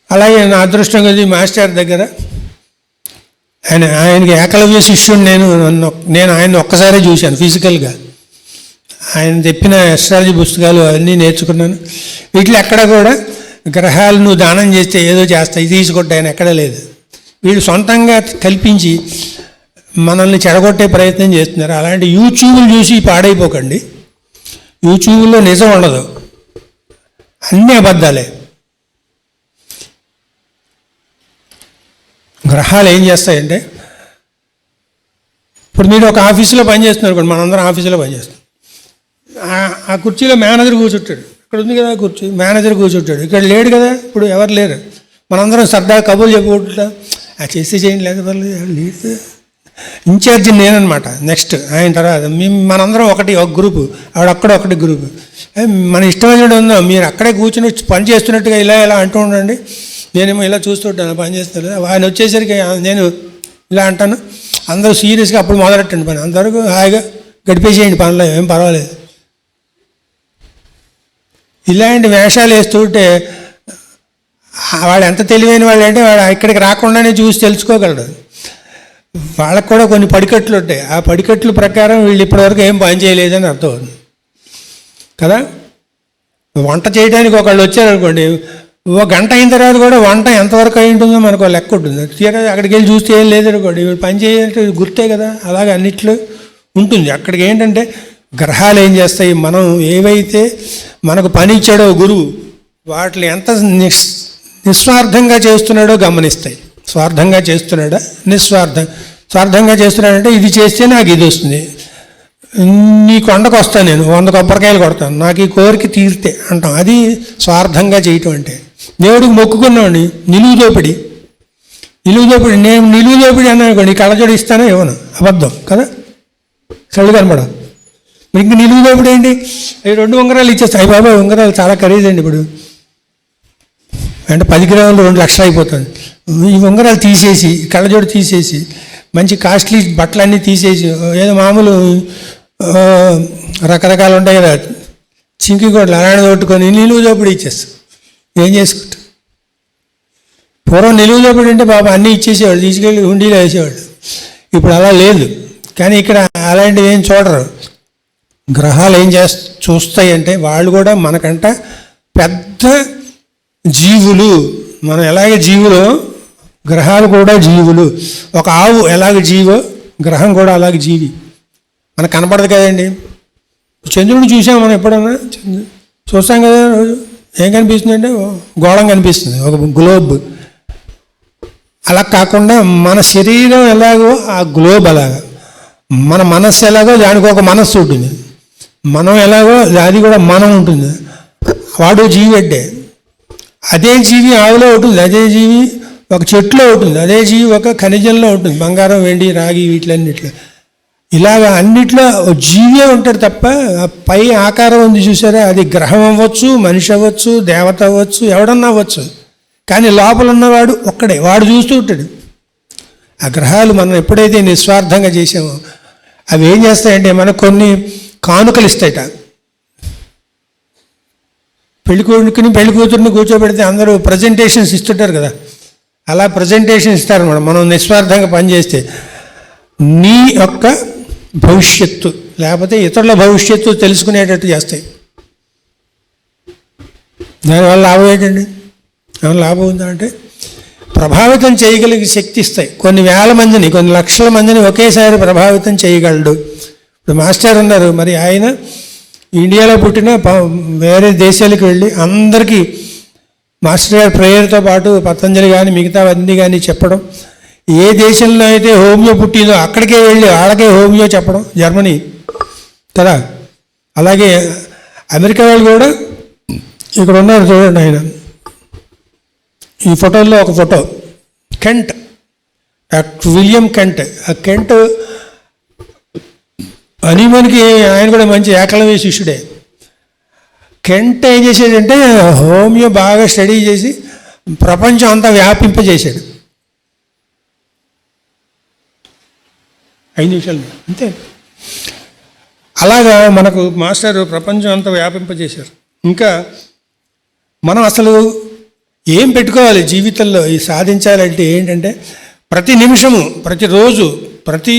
అలాగే నా అదృష్టం కొద్ది మాస్టర్ దగ్గర ఆయనకి ఏకలవ్య శిష్యుడు నేను ఆయన్ని ఒక్కసారే చూశాను ఫిజికల్గా. ఆయన చెప్పిన ఎస్ట్రాలజీ పుస్తకాలు అన్నీ నేర్చుకున్నాను. వీటిలో ఎక్కడ కూడా గ్రహాలు నువ్వు దానం చేస్తే ఏదో చేస్తాయి తీసుకొట్టాయని ఎక్కడా లేదు. వీళ్ళు సొంతంగా కల్పించి మనల్ని చెడగొట్టే ప్రయత్నం చేస్తున్నారు. అలాంటి యూట్యూబ్లు చూసి పాడైపోకండి. యూట్యూబ్లో నిజం ఉండదు, అన్నీ అబద్ధాలే. గ్రహాలు ఏం చేస్తాయంటే, ఇప్పుడు మీరు ఒక ఆఫీసులో పనిచేస్తున్నారు అనుకోండి, మనందరం ఆఫీసులో పనిచేస్తాం. ఆ కుర్చీలో మేనేజర్ కూర్చుంటాడు, ఇక్కడ ఉంది కదా కుర్చీ, మేనేజర్ కూర్చుంటాడు, ఇక్కడ లేడు కదా, ఇప్పుడు ఎవరు లేరు. మనందరం సరదాగా కబుర్లు చెప్పుకుంటా చేస్తే చేయండి, లేకపోతే లేదు. ఇన్ఛార్జి నేననమాట. నెక్స్ట్ ఆయన తర్వాత మనందరం ఒక గ్రూపు, ఆవిడక్కడ ఒకటి గ్రూపు. మన ఇష్టమైనది ఉందో మీరు అక్కడే కూర్చుని పని చేస్తున్నట్టుగా ఇలా అంటూ ఉండండి. నేనేమో ఇలా చూస్తుంటాను పని చేస్తాను. ఆయన వచ్చేసరికి నేను ఇలా అంటాను, అందరూ సీరియస్గా అప్పుడు మొదలెట్టండి పని, అంతవరకు హాయిగా గడిపేసేయండి పనిలో, ఏం పర్వాలేదు. ఇలాంటి వేషాలు వేస్తుంటే వాడు ఎంత తెలివైన వాళ్ళు అంటే వాడు ఇక్కడికి రాకుండానే చూసి తెలుసుకోగలడు. వాళ్ళకు కూడా కొన్ని పడికట్లు ఉంటాయి. ఆ పడికట్ల ప్రకారం వీళ్ళు ఇప్పటివరకు ఏం పని చేయలేదని అర్థం అవుతుంది కదా. వంట చేయడానికి ఒకళ్ళు వచ్చారనుకోండి, ఒక గంట అయిన తర్వాత కూడా వంట ఎంతవరకు అయి ఉంటుందో మనకు లెక్క ఉంటుంది. తీరా అక్కడికి వెళ్ళి చూస్తే ఏం లేదనుకోండి, వీళ్ళు పని చేయాలంటే గుర్తే కదా. అలాగే అన్నిట్లో ఉంటుంది. అక్కడికి ఏంటంటే గ్రహాలు ఏం చేస్తాయి, మనం ఏవైతే మనకు పని ఇచ్చాడో గురువు, వాటిని ఎంత నిస్వార్థంగా చేస్తున్నాడో గమనిస్తాయి. స్వార్థంగా చేస్తున్నాడా, స్వార్థంగా చేస్తున్నాడంటే ఇది చేస్తే నాకు ఇది వస్తుంది, నీ కొండకు వస్తాను నేను 100 కొబ్బరికాయలు కొడతాను, నాకు ఈ కోరిక తీరితే అంటాం. అది స్వార్థంగా చేయటం అంటే. దేవుడికి మొక్కుకున్నామండి నిలువు దోపిడి. నేను నిలువు దోపిడి అన్నానుకోండి, కళ్ళజోడు ఇస్తానో ఇవ్వను, అబద్ధం కదా, కళ్ళు కనపడవు. ఇంక నిలువు దోపిడి ఏంటి? 2 ఉంగరాలు ఇచ్చేస్తాయి. అయ్యి బాబా ఉంగరాలు చాలా ఖరీదండి ఇప్పుడు, అంటే 10 గ్రాములు 2 లక్షలు అయిపోతుంది. ఈ ఉంగరాలు తీసేసి, కళ్ళజోడు తీసేసి, మంచి కాస్ట్లీ బట్టలన్నీ తీసేసి, ఏదో మామూలు రకరకాలు ఉంటాయి కదా చింకి కోట్లు అలాంటి కొట్టుకొని నిలువు దోపిడి ఇచ్చేస్తాం. ఏం చేసుకుంటాం? పూర్వం నిలువు దోపిడి అంటే బాబా అన్నీ ఇచ్చేసేవాళ్ళు, తీసుకెళ్ళి హుండీలో వేసేవాళ్ళు. ఇప్పుడు అలా లేదు. కానీ ఇక్కడ అలాంటివి ఏం చూడరు. గ్రహాలు ఏం చూస్తాయి అంటే వాళ్ళు కూడా మనకంట పెద్ద జీవులు. మనం ఎలాగే జీవులో గ్రహాలు కూడా జీవులు. ఒక ఆవు ఎలాగ జీవో గ్రహం కూడా అలాగే జీవి. మనకు కనపడదు కదండి. చంద్రుడిని చూసాం మనం ఎప్పుడన్నా? చూస్తాం కదా రోజు. ఏం కనిపిస్తుంది అంటే గోళం కనిపిస్తుంది, ఒక గ్లోబ్. అలా కాకుండా మన శరీరం ఎలాగో ఆ గ్లోబ్ అలాగా, మన మనస్సు ఎలాగో దానికి ఒక మనస్సు ఉంటుంది, మనం ఎలాగో అది కూడా మనం ఉంటుంది. వాడు జీవి అడ్డే. అదే జీవి ఆవులో ఉంటుంది, అదే జీవి ఒక చెట్టులో ఉంటుంది, అదే జీవి ఒక ఖనిజంలో ఉంటుంది, బంగారం వెండి రాగి వీటిలన్నిట్లో. ఇలాగ అన్నిట్లో జీవే ఉంటాడు తప్ప పై ఆకారం ఉంది చూసారా, అది గ్రహం అవ్వచ్చు, మనిషి అవ్వచ్చు, దేవత అవ్వచ్చు, ఎవడన్నా అవ్వచ్చు. కానీ లోపల ఉన్నవాడు ఒక్కడే, వాడు చూస్తూ ఉంటాడు. ఆ గ్రహాలు మనం ఎప్పుడైతే నిస్వార్థంగా చేసామో అవి ఏం చేస్తాయంటే మనకు కొన్ని కానుకలు ఇస్తాయట. పెళ్ళికొడుకుని పెళ్లి కూతురుని కూర్చోబెడితే అందరూ ప్రజెంటేషన్స్ ఇస్తుంటారు కదా, అలా ప్రజెంటేషన్ ఇస్తారన్నమాట. మనం నిస్వార్థంగా పనిచేస్తే నీ యొక్క భవిష్యత్తు లేకపోతే ఇతరుల భవిష్యత్తు తెలుసుకునేటట్టు చేస్తాయి. దానివల్ల లాభం ఏంటండి? ఏమైనా లాభం ఉందా అంటే ప్రభావితం చేయగలిగే శక్తి ఇస్తాయి. కొన్ని వేల మందిని, కొన్ని లక్షల మందిని ఒకేసారి ప్రభావితం చేయగలడు. ఇప్పుడు మాస్టర్ ఉన్నారు, మరి ఆయన ఇండియాలో పుట్టిన వేరే దేశాలకు వెళ్ళి అందరికీ మాస్టర్ గారి ప్రేయర్తో పాటు పతంజలి కానీ మిగతా అన్నీ కానీ చెప్పడం. ఏ దేశంలో అయితే హోమియో పుట్టిందో అక్కడికే వెళ్ళి వాళ్ళకే హోమియో చెప్పడం, జర్మనీ కదా. అలాగే అమెరికా వాళ్ళు కూడా ఇక్కడ ఉన్నారు చూడండి. ఆయన ఈ ఫోటోల్లో ఒక photo Kent, doctor William Kent. ఆ కెంట్ మనకి ఆయన కూడా మంచి ఏకలవ్య శిష్యుడే. కెంట్ ఏం చేశాడంటే హోమియో బాగా స్టడీ చేసి ప్రపంచం అంతా వ్యాపింపజేశాడు. 5 నిమిషాలు అంతే. అలాగా మనకు మాస్టర్ ప్రపంచం అంతా వ్యాపింపజేశారు. ఇంకా మనం అసలు ఏం పెట్టుకోవాలి జీవితంలో ఈ సాధించాలంటే ఏంటంటే ప్రతి నిమిషము, ప్రతిరోజు, ప్రతి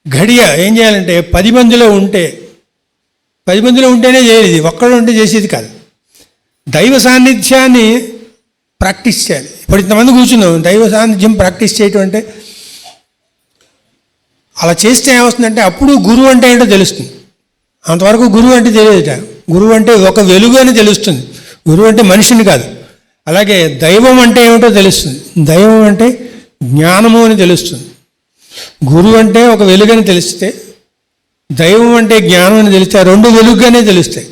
గడియ ఏం చేయాలంటే 10 మందిలో ఉంటే, 10 మందిలో ఉంటేనే చేయాలి. ఒక్కడు ఉంటే చేసేది కాదు. దైవ సాన్నిధ్యాన్ని ప్రాక్టీస్ చేయాలి. ఇప్పుడు ఇంతమంది కూర్చున్నాం, దైవ సాన్నిధ్యం ప్రాక్టీస్ చేయటం అంటే అలా చేస్తే ఏమొస్తుందంటే అప్పుడు గురువు అంటే ఏంటో తెలుస్తుంది. అంతవరకు గురువు అంటే తెలియదుట. గురువు అంటే ఒక వెలుగు అని తెలుస్తుంది. గురువు అంటే మనిషిని కాదు. అలాగే దైవం అంటే ఏమిటో తెలుస్తుంది. దైవం అంటే జ్ఞానము అని తెలుస్తుంది. గురువు అంటే ఒక వెలుగని తెలిస్తే, దైవం అంటే జ్ఞానం అని తెలిస్తే ఆ రెండు వెలుగుగానే తెలుస్తాయి.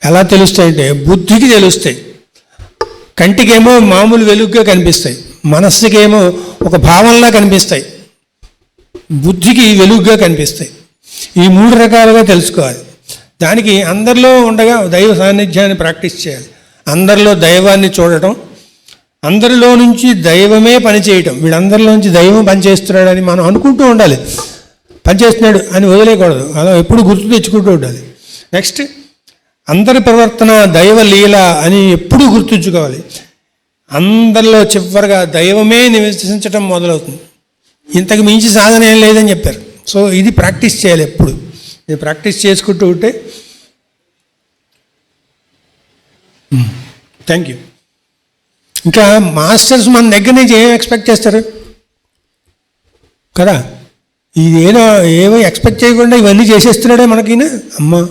ఎలా తెలుస్తాయంటే బుద్ధికి తెలుస్తాయి. కంటికేమో మామూలు వెలుగుగా కనిపిస్తాయి, మనస్సుకేమో ఒక భావంలా కనిపిస్తాయి, బుద్ధికి వెలుగుగా కనిపిస్తాయి. ఈ 3 రకాలుగా తెలుసుకోవాలి. దానికి అందరిలో ఉండగా దైవ సాన్నిధ్యాన్ని ప్రాక్టీస్ చేయాలి. అందరిలో దైవాన్ని చూడటం, అందరిలో నుంచి దైవమే పనిచేయటం. వీళ్ళందరిలోంచి దైవం పనిచేస్తున్నాడని మనం అనుకుంటూ ఉండాలి. పనిచేస్తున్నాడు అని వదిలేయకూడదు, అలా ఎప్పుడు గుర్తు తెచ్చుకుంటూ ఉండాలి. నెక్స్ట్ అందరి ప్రవర్తన దైవ లీల అని ఎప్పుడూ గుర్తుంచుకోవాలి. అందరిలో చివరిగా దైవమే నివసించటం మొదలవుతుంది. ఇంతకు మించి సాధన ఏం లేదని చెప్పారు. సో ఇది ప్రాక్టీస్ చేయాలి ఎప్పుడు. ఇది ప్రాక్టీస్ చేసుకుంటూ ఉంటే. Thank you. ఇంకా మాస్టర్స్ మన దగ్గర నుంచి ఏం ఎక్స్పెక్ట్ చేస్తారు కదా. ఇది ఏమో ఎక్స్పెక్ట్ చేయకుండా ఇవన్నీ చేసేస్తున్నాడే మనకిన. అమ్మ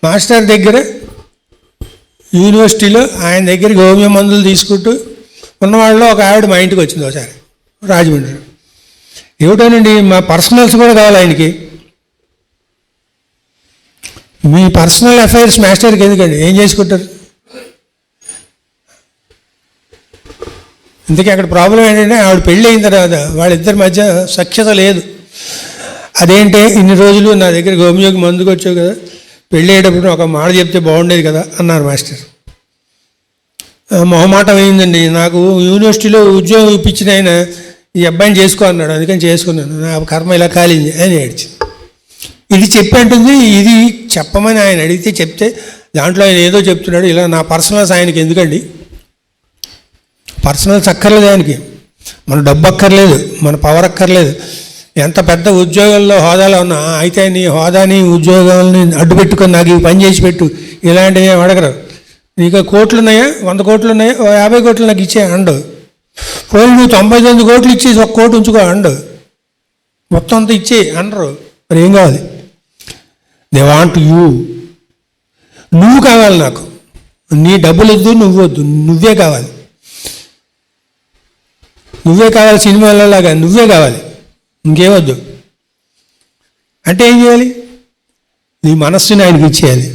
మాస్టర్ దగ్గర యూనివర్సిటీలో ఆయన దగ్గరికి హోమియో మందులు తీసుకుంటూ ఉన్నవాళ్ళలో ఒక ఆవిడ మా ఇంటికి వచ్చింది ఒకసారి, రాజమండ్రి. ఏమిటోనండి, మా పర్సనల్స్ కూడా కావాలి ఆయనకి. మీ పర్సనల్ అఫైర్స్ మాస్టర్కి ఎందుకండి? ఏం చేసుకుంటారు? ఇందుకే అక్కడ ప్రాబ్లం ఏంటంటే ఆవిడ పెళ్ళి అయిన తర్వాత వాళ్ళిద్దరి మధ్య సఖ్యత లేదు. అదేంటే ఇన్ని రోజులు నా దగ్గర హోమియోకి మందుకు వచ్చావు కదా, పెళ్ళి అయ్యేటప్పుడు ఒక మాట చెప్తే బాగుండేది కదా అన్నారు మాస్టర్. మొహమాటం అయిందండి. నాకు యూనివర్సిటీలో ఉద్యోగం ఇప్పించిన ఆయన ఈ అబ్బాయిని చేసుకో అన్నాడు, అందుకని చేసుకున్నాను. నా కర్మ ఇలా కాలింది అని ఏడ్చింది. ఇది చెప్పి అంటుంది, ఇది చెప్పమని ఆయన అడిగితే చెప్తే దాంట్లో ఆయన ఏదో చెప్తున్నాడు. ఇలా నా పర్సనల్స్ ఆయనకి ఎందుకండి? పర్సనల్స్ అక్కర్లేదు ఆయనకి. మన డబ్బు అక్కర్లేదు, మన పవర్ అక్కర్లేదు. ఎంత పెద్ద ఉద్యోగాల్లో హోదాలో ఉన్నా అయితే నీ హోదాని ఉద్యోగాలని అడ్డు పెట్టుకొని నాకు ఇవి పని చేసి పెట్టు ఇలాంటివి ఏమి అడగరు. నీకు కోట్లు ఉన్నాయా, 100 కోట్లు ఉన్నాయా, 50 కోట్లు నాకు ఇచ్చే అండు. పోయి నువ్వు 99 కోట్లు ఇచ్చేసి 1 కోటి ఉంచుకో అండు. మొత్తం అంతా ఇచ్చే అనరు. మరి ఏం కావాలి? They want you. నువ్వు కావాలి నాకు. నీ డబ్బులు వద్దు, నువ్వు వద్దు, నువ్వే కావాలి. నువ్వే కావాలి, సినిమాలలాగా నువ్వే కావాలి, ఇంకేమొద్దు. అంటే ఏం చేయాలి? నీ మనస్సుని ఆయనకి ఇచ్చేయాలి.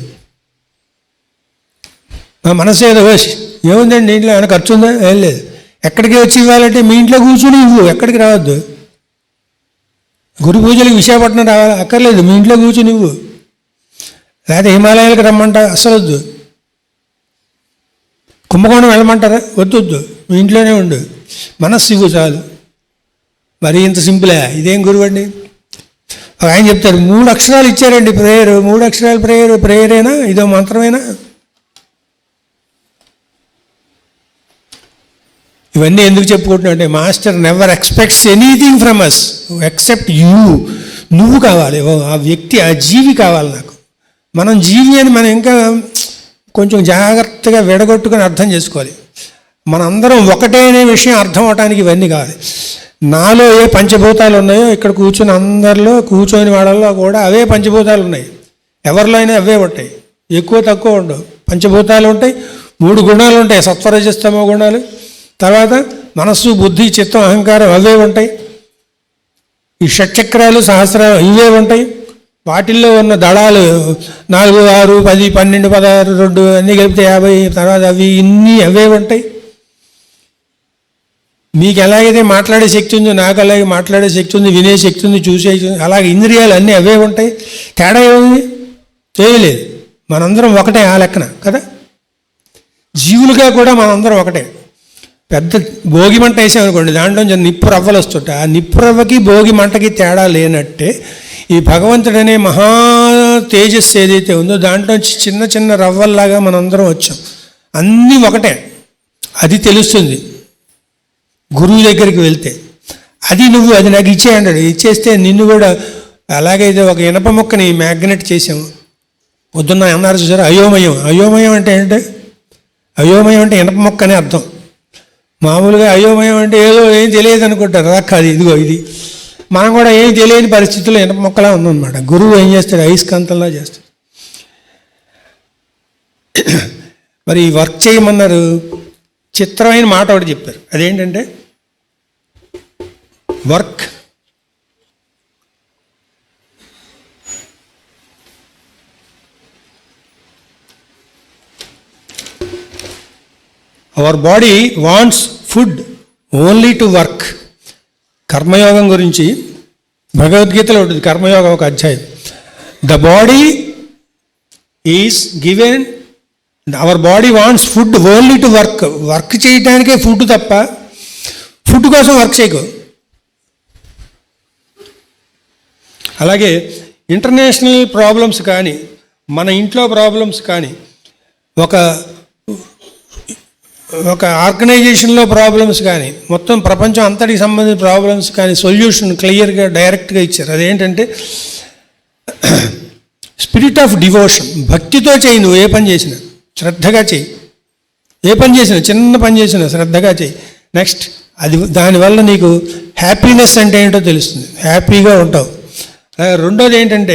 నా మనస్సు ఏదో వేసి ఏముందండి ఇంట్లో ఏమైనా ఖర్చు ఉందా? ఏం లేదు. ఎక్కడికి వచ్చి ఇవ్వాలంటే మీ ఇంట్లో కూర్చుని ఇవ్వు, ఎక్కడికి రావద్దు. గురు పూజలకు విశాఖపట్నం రావాలి అక్కర్లేదు, మీ ఇంట్లో కూర్చుని ఇవ్వు. లేకపోతే హిమాలయాలకు రమ్మంటా అస్సలు వద్దు. కుంభకోణం వెళ్ళమంటారా? వద్దు, మీ ఇంట్లోనే ఉండు. మనస్సు ఇవ్వు చాలు. మరి ఇంత సింపులే. ఇదేం గురువు అండి? ఆయన చెప్తారు 3 అక్షరాలు ఇచ్చారండి ప్రేయర్. 3 అక్షరాలు ప్రేయరేనా? ఇదో మంత్రమేనా? ఇవన్నీ ఎందుకు చెప్పుకుంటున్నా అంటే master never expects anything from us except you. నువ్వు కావాలి, ఆ వ్యక్తి, ఆ జీవి కావాలి నాకు. మనం జీవి అని మనం ఇంకా కొంచెం జాగ్రత్తగా విడగొట్టుకొని అర్థం చేసుకోవాలి. మనందరం ఒకటే అనే విషయం అర్థం అవటానికి ఇవన్నీ కావాలి. నాలో ఏ పంచభూతాలు ఉన్నాయో ఇక్కడ కూర్చుని అందరిలో కూర్చొని వాళ్ళలో కూడా అవే పంచభూతాలు ఉన్నాయి. ఎవరిలో అయినా అవే ఉంటాయి, ఎక్కువ తక్కువ ఉండవు. పంచభూతాలు ఉంటాయి, 3 గుణాలు ఉంటాయి, సత్వరజస్తమో గుణాలు. తర్వాత మనస్సు, బుద్ధి, చిత్తం, అహంకారం అవే ఉంటాయి. ఈ షట్చక్రాలు, సహస్రాలు ఇవే ఉంటాయి. వాటిల్లో ఉన్న దళాలు 4, 6, 10, 12, 16, 2 అన్నీ కలిపితే 50. తర్వాత అవి ఇన్ని అవే ఉంటాయి. మీకు ఎలాగైతే మాట్లాడే శక్తి ఉందో నాకు అలాగే మాట్లాడే శక్తి ఉంది, వినే శక్తి ఉంది, చూసే శక్తి ఉంది. అలాగే ఇంద్రియాలు అన్నీ అవే ఉంటాయి. తేడా ఏముంది? తెలియలేదు. మనందరం ఒకటే ఆ లెక్కన కదా. జీవులుగా కూడా మనందరం ఒకటే. పెద్ద భోగి మంట వేసామనుకోండి, దాంట్లో నిప్పు రవ్వలు వస్తుంటాయి. ఆ నిప్పు రవ్వకి భోగి మంటకి తేడా లేనట్టే ఈ భగవంతుడనే మహా తేజస్సు ఏదైతే ఉందో దాంట్లోంచి చిన్న చిన్న రవ్వల్లాగా మనందరం వచ్చాం. అన్నీ ఒకటే. అది తెలుస్తుంది గురువు దగ్గరికి వెళ్తే. అది నువ్వు అది నాకు ఇచ్చేయంటాడు. ఇచ్చేస్తే నిన్ను కూడా అలాగైతే ఒక ఇనప మొక్కని మ్యాగ్నెట్ చేసాము. పొద్దున్న అన్నారు చూసారు అయోమయం. అయోమయం అంటే ఏంటంటే, అయోమయం అంటే ఇనప మొక్క అని అర్థం. మామూలుగా అయోమయం అంటే ఏదో ఏం తెలియదు అనుకుంటారు. అలా కాదు, ఇదిగో ఇది మనం కూడా ఏం తెలియని పరిస్థితుల్లో ఇనప మొక్కలా ఉందన్నమాట. గురువు ఏం చేస్తాడు? అయస్కాంతంలా చేస్తాడు. మరి వర్క్ చేయమన్నారు. చిత్రమైన మాట ఒకటి చెప్పారు. అదేంటంటే work our body wants food only to work. కర్మయోగం గురించి భగవద్గీతలో ఉంటుంది, కర్మయోగం ఒక అధ్యాయం. The body is given, our body wants food only to work. Work చేయడానికే ఫుడ్ తప్ప ఫుడ్ కోసం వర్క్ చేయకు. అలాగే ఇంటర్నేషనల్ ప్రాబ్లమ్స్ కానీ, మన ఇంట్లో ప్రాబ్లమ్స్ కానీ, ఒక ఆర్గనైజేషన్లో ప్రాబ్లమ్స్ కానీ, మొత్తం ప్రపంచం అంతటికి సంబంధించిన ప్రాబ్లమ్స్ కానీ సొల్యూషన్ క్లియర్గా డైరెక్ట్గా ఇచ్చారు. అదేంటంటే స్పిరిట్ ఆఫ్ డివోషన్. భక్తితో చేయి. నువ్వు ఏ పని చేసినా శ్రద్ధగా చేయి. ఏ పని చేసినా, చిన్న పని చేసినా శ్రద్ధగా చేయి. నెక్స్ట్ అది దానివల్ల నీకు హ్యాపీనెస్ అంటే ఏంటో తెలుస్తుంది, హ్యాపీగా ఉంటావు. రెండోది ఏంటంటే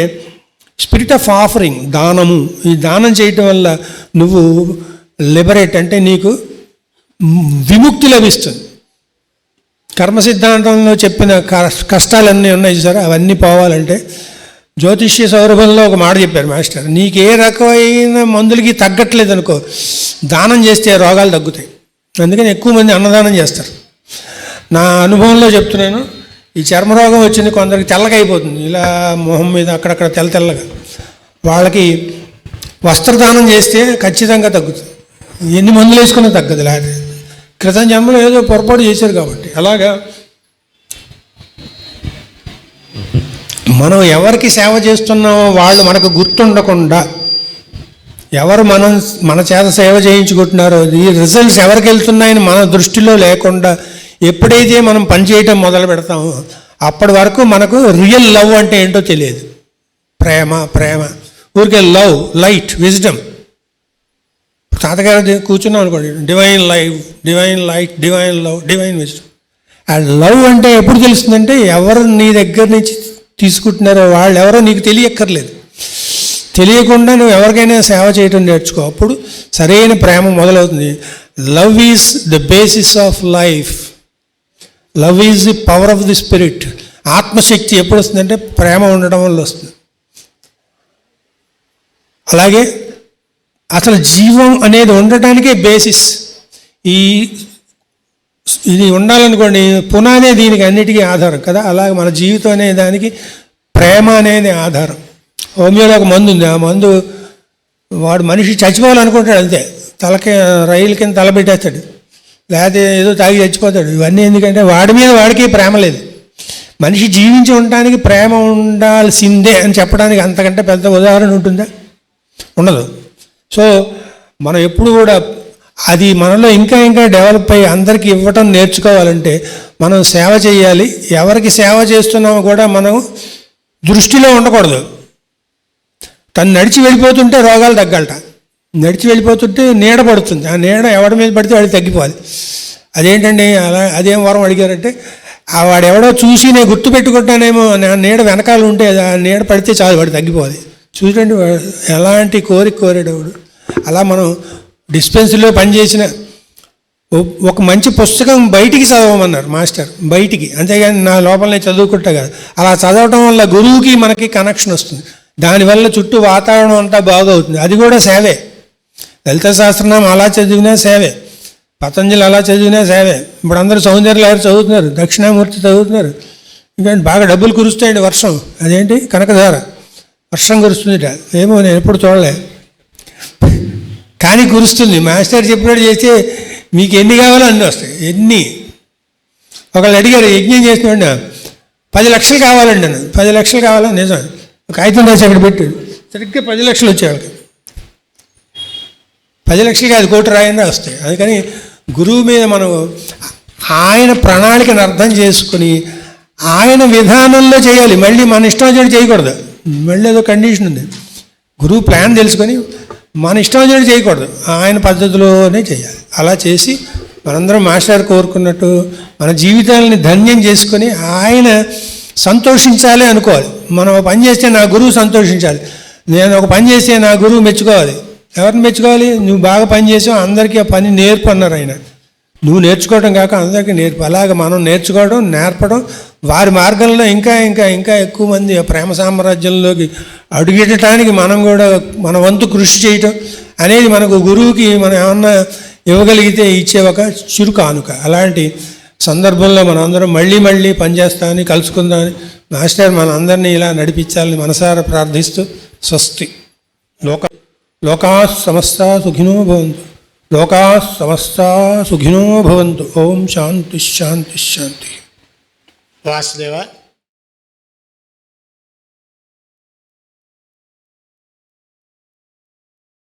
స్పిరిట్ ఆఫ్ ఆఫరింగ్, దానము. ఈ దానం చేయటం వల్ల నువ్వు లిబరేట్ అంటే నీకు విముక్తి లభిస్తుంది. కర్మ సిద్ధాంతంలో చెప్పిన కష్టాలన్నీ ఉన్నాయి చూసారా, అవన్నీ పోవాలంటే జ్యోతిష్య సౌరభంలో ఒక మాట చెప్పారు మాస్టర్, నీకు ఏ రకమైన మందులకి తగ్గట్లేదు అనుకో, దానం చేస్తే రోగాలు తగ్గుతాయి. అందుకని ఎక్కువ మంది అన్నదానం చేస్తారు. నా అనుభవంలో చెప్తున్నాను, ఈ చర్మరోగం వచ్చింది కొందరికి తెల్లగా అయిపోతుంది, ఇలా మొహం మీద అక్కడక్కడ తెల్లగా, వాళ్ళకి వస్త్రదానం చేస్తే ఖచ్చితంగా తగ్గుతుంది. ఎన్ని మందులు వేసుకున్నా తగ్గదు. లేకపోతే క్రితం జన్మలో ఏదో పొరపాటు చేశారు కాబట్టి. అలాగా మనం ఎవరికి సేవ చేస్తున్నామో వాళ్ళు మనకు గుర్తుండకుండా, ఎవరు మన చేత సేవ చేయించుకుంటున్నారో ఈ రిజల్ట్స్ ఎవరికి వెళ్తున్నాయని మన దృష్టిలో లేకుండా ఎప్పుడైతే మనం పనిచేయటం మొదలు పెడతామో అప్పటి వరకు మనకు రియల్ లవ్ అంటే ఏంటో తెలియదు. ప్రేమ ఊరికే లవ్, లైట్, విజ్డమ్. తాతగారు కూర్చున్నాం అనుకోండి, divine life, divine light, divine love, divine wisdom. ఆ లవ్ అంటే ఎప్పుడు తెలుస్తుందంటే ఎవరు నీ దగ్గర నుంచి తీసుకుంటున్నారో వాళ్ళు ఎవరో నీకు తెలియక్కర్లేదు. తెలియకుండా నువ్వు ఎవరికైనా సేవ చేయటం నేర్చుకో, అప్పుడు సరైన ప్రేమ మొదలవుతుంది. Love is the basis of life. Love is the power of the spirit. ఆత్మశక్తి ఎప్పుడు వస్తుందంటే ప్రేమ ఉండడం వల్ల వస్తుంది. అలాగే అసలు జీవం అనేది ఉండటానికే బేసిస్. ఇది ఉండాలనుకోండి, పునాదే దీనికి అన్నిటికీ ఆధారం కదా. అలాగే మన జీవితం అనే దానికి ప్రేమ అనేది ఆధారం. హోమియోలో ఒక మందు ఉంది, ఆ మందు వాడు మనిషి చచ్చిపోవాలనుకుంటాడు అంతే, రైలు కింద తలబెట్టేస్తాడు, లేకపోతే ఏదో తాగి చచ్చిపోతాడు. ఇవన్నీ ఎందుకంటే వాడి మీద వాడికి ప్రేమ లేదు. మనిషి జీవించి ఉండటానికి ప్రేమ ఉండాల్సిందే అని చెప్పడానికి అంతకంటే పెద్ద ఉదాహరణ ఉంటుందా? ఉండదు. సో మనం ఎప్పుడు కూడా అది మనలో ఇంకా డెవలప్ అయ్యి అందరికీ ఇవ్వటం నేర్చుకోవాలంటే మనం సేవ చేయాలి. ఎవరికి సేవ చేస్తున్నామో కూడా మనం దృష్టిలో ఉండకూడదు. తను నడిచి వెళ్ళిపోతుంటే రోగాలు తగ్గలట, నడిచి వెళ్ళిపోతుంటే నీడ పడుతుంది, ఆ నీడ ఎవడి మీద పడితే వాడికి తగ్గిపోవాలి. అదేంటండి అలా, అదేం వరం అడిగారంటే వాడెవడో చూసి నేను గుర్తుపెట్టుకుంటానేమో, నా నీడ వెనకాల ఉంటే ఆ నీడ పడితే చాలు వాడు తగ్గిపోవాలి. చూడండి ఎలాంటి కోరాడేవాడు. అలా మనం డిస్పెన్సరీలో పనిచేసిన ఒక మంచి పుస్తకం బయటికి చదవమన్నారు మాస్టర్, బయటికి, అంతేగాని నా లోపలనే చదువుకుంటా కదా. అలా చదవటం వల్ల గురువుకి మనకి కనెక్షన్ వస్తుంది, దానివల్ల చుట్టూ వాతావరణం అంతా బాగవుతుంది. అది కూడా సేవే. లలిత సహస్రనామం అలా చదివినా సేవే, పతంజలి అలా చదివినా సేవే. ఇప్పుడు అందరూ సౌందర్యలహరి చదువుతున్నారు, దక్షిణామూర్తి చదువుతున్నారు. ఇంకా బాగా డబ్బులు కురుస్తాయండి వర్షం. అదేంటి కనకధార వర్షం కురుస్తుందిట, ఏమో నేను ఎప్పుడు చూడలే, కానీ కురుస్తుంది. మాస్టర్ చెప్పినట్టు చేస్తే మీకు ఎన్ని కావాలో అన్నీ వస్తాయి. ఎన్ని ఒకళ్ళు అడిగారు, యజ్ఞం చేసినవాడిని 10 లక్షలు కావాలండి అన్న. 10 లక్షలు కావాలా? నిజం. ఒక కాగితం రాసి అక్కడ పెట్టి సరిగ్గా 10 లక్షలు వచ్చాయి వాళ్ళకి. 10 లక్షలు కాదు, 1 కోటి రాయన్నా వస్తాయి. అందుకని గురువు మీద మనం ఆయన ప్రణాళికను అర్థం చేసుకుని ఆయన విధానంలో చేయాలి. మళ్ళీ మన ఇష్టం వచ్చేది చేయకూడదు. మళ్ళీ ఏదో కండిషన్ ఉంది. గురువు ప్లాన్ తెలుసుకొని మన ఇష్టం వచ్చేది చేయకూడదు, ఆయన పద్ధతిలోనే చేయాలి. అలా చేసి మనందరం మాస్టర్ కోరుకున్నట్టు మన జీవితాలని ధన్యం చేసుకొని ఆయన సంతోషించాలి అనుకోవాలి. మనం ఒక పని చేస్తే నా గురువు సంతోషించాలి, నేను ఒక పని చేస్తే నా గురువు మెచ్చుకోవాలి. ఎవరిని మెచ్చుకోవాలి? నువ్వు బాగా పని చేసావు, అందరికీ ఆ పని నేర్పు అన్నారు ఆయన. నువ్వు నేర్చుకోవడం కాక అందరికీ నేర్పు. అలాగే మనం నేర్చుకోవడం, నేర్పడం, వారి మార్గంలో ఇంకా ఎక్కువ మంది ప్రేమ సామ్రాజ్యంలోకి అడుగెట్టడానికి మనం కూడా మన వంతు కృషి చేయటం అనేది మనకు గురువుకి మనం ఏమన్నా ఇవ్వగలిగితే ఇచ్చే ఒక చిరు కానుక. అలాంటి సందర్భంలో మనం అందరం మళ్ళీ పనిచేస్తామని, కలుసుకుందామని మాస్టర్ మన అందరినీ ఇలా నడిపించాలని మనసారా ప్రార్థిస్తూ స్వస్తి. లోకా సమస్త సుఖినో భవంతు. లోకా సమస్త సుఖినో భవంతు. ఓం శాంతి శాంతి శాంతి. వాసుదేవ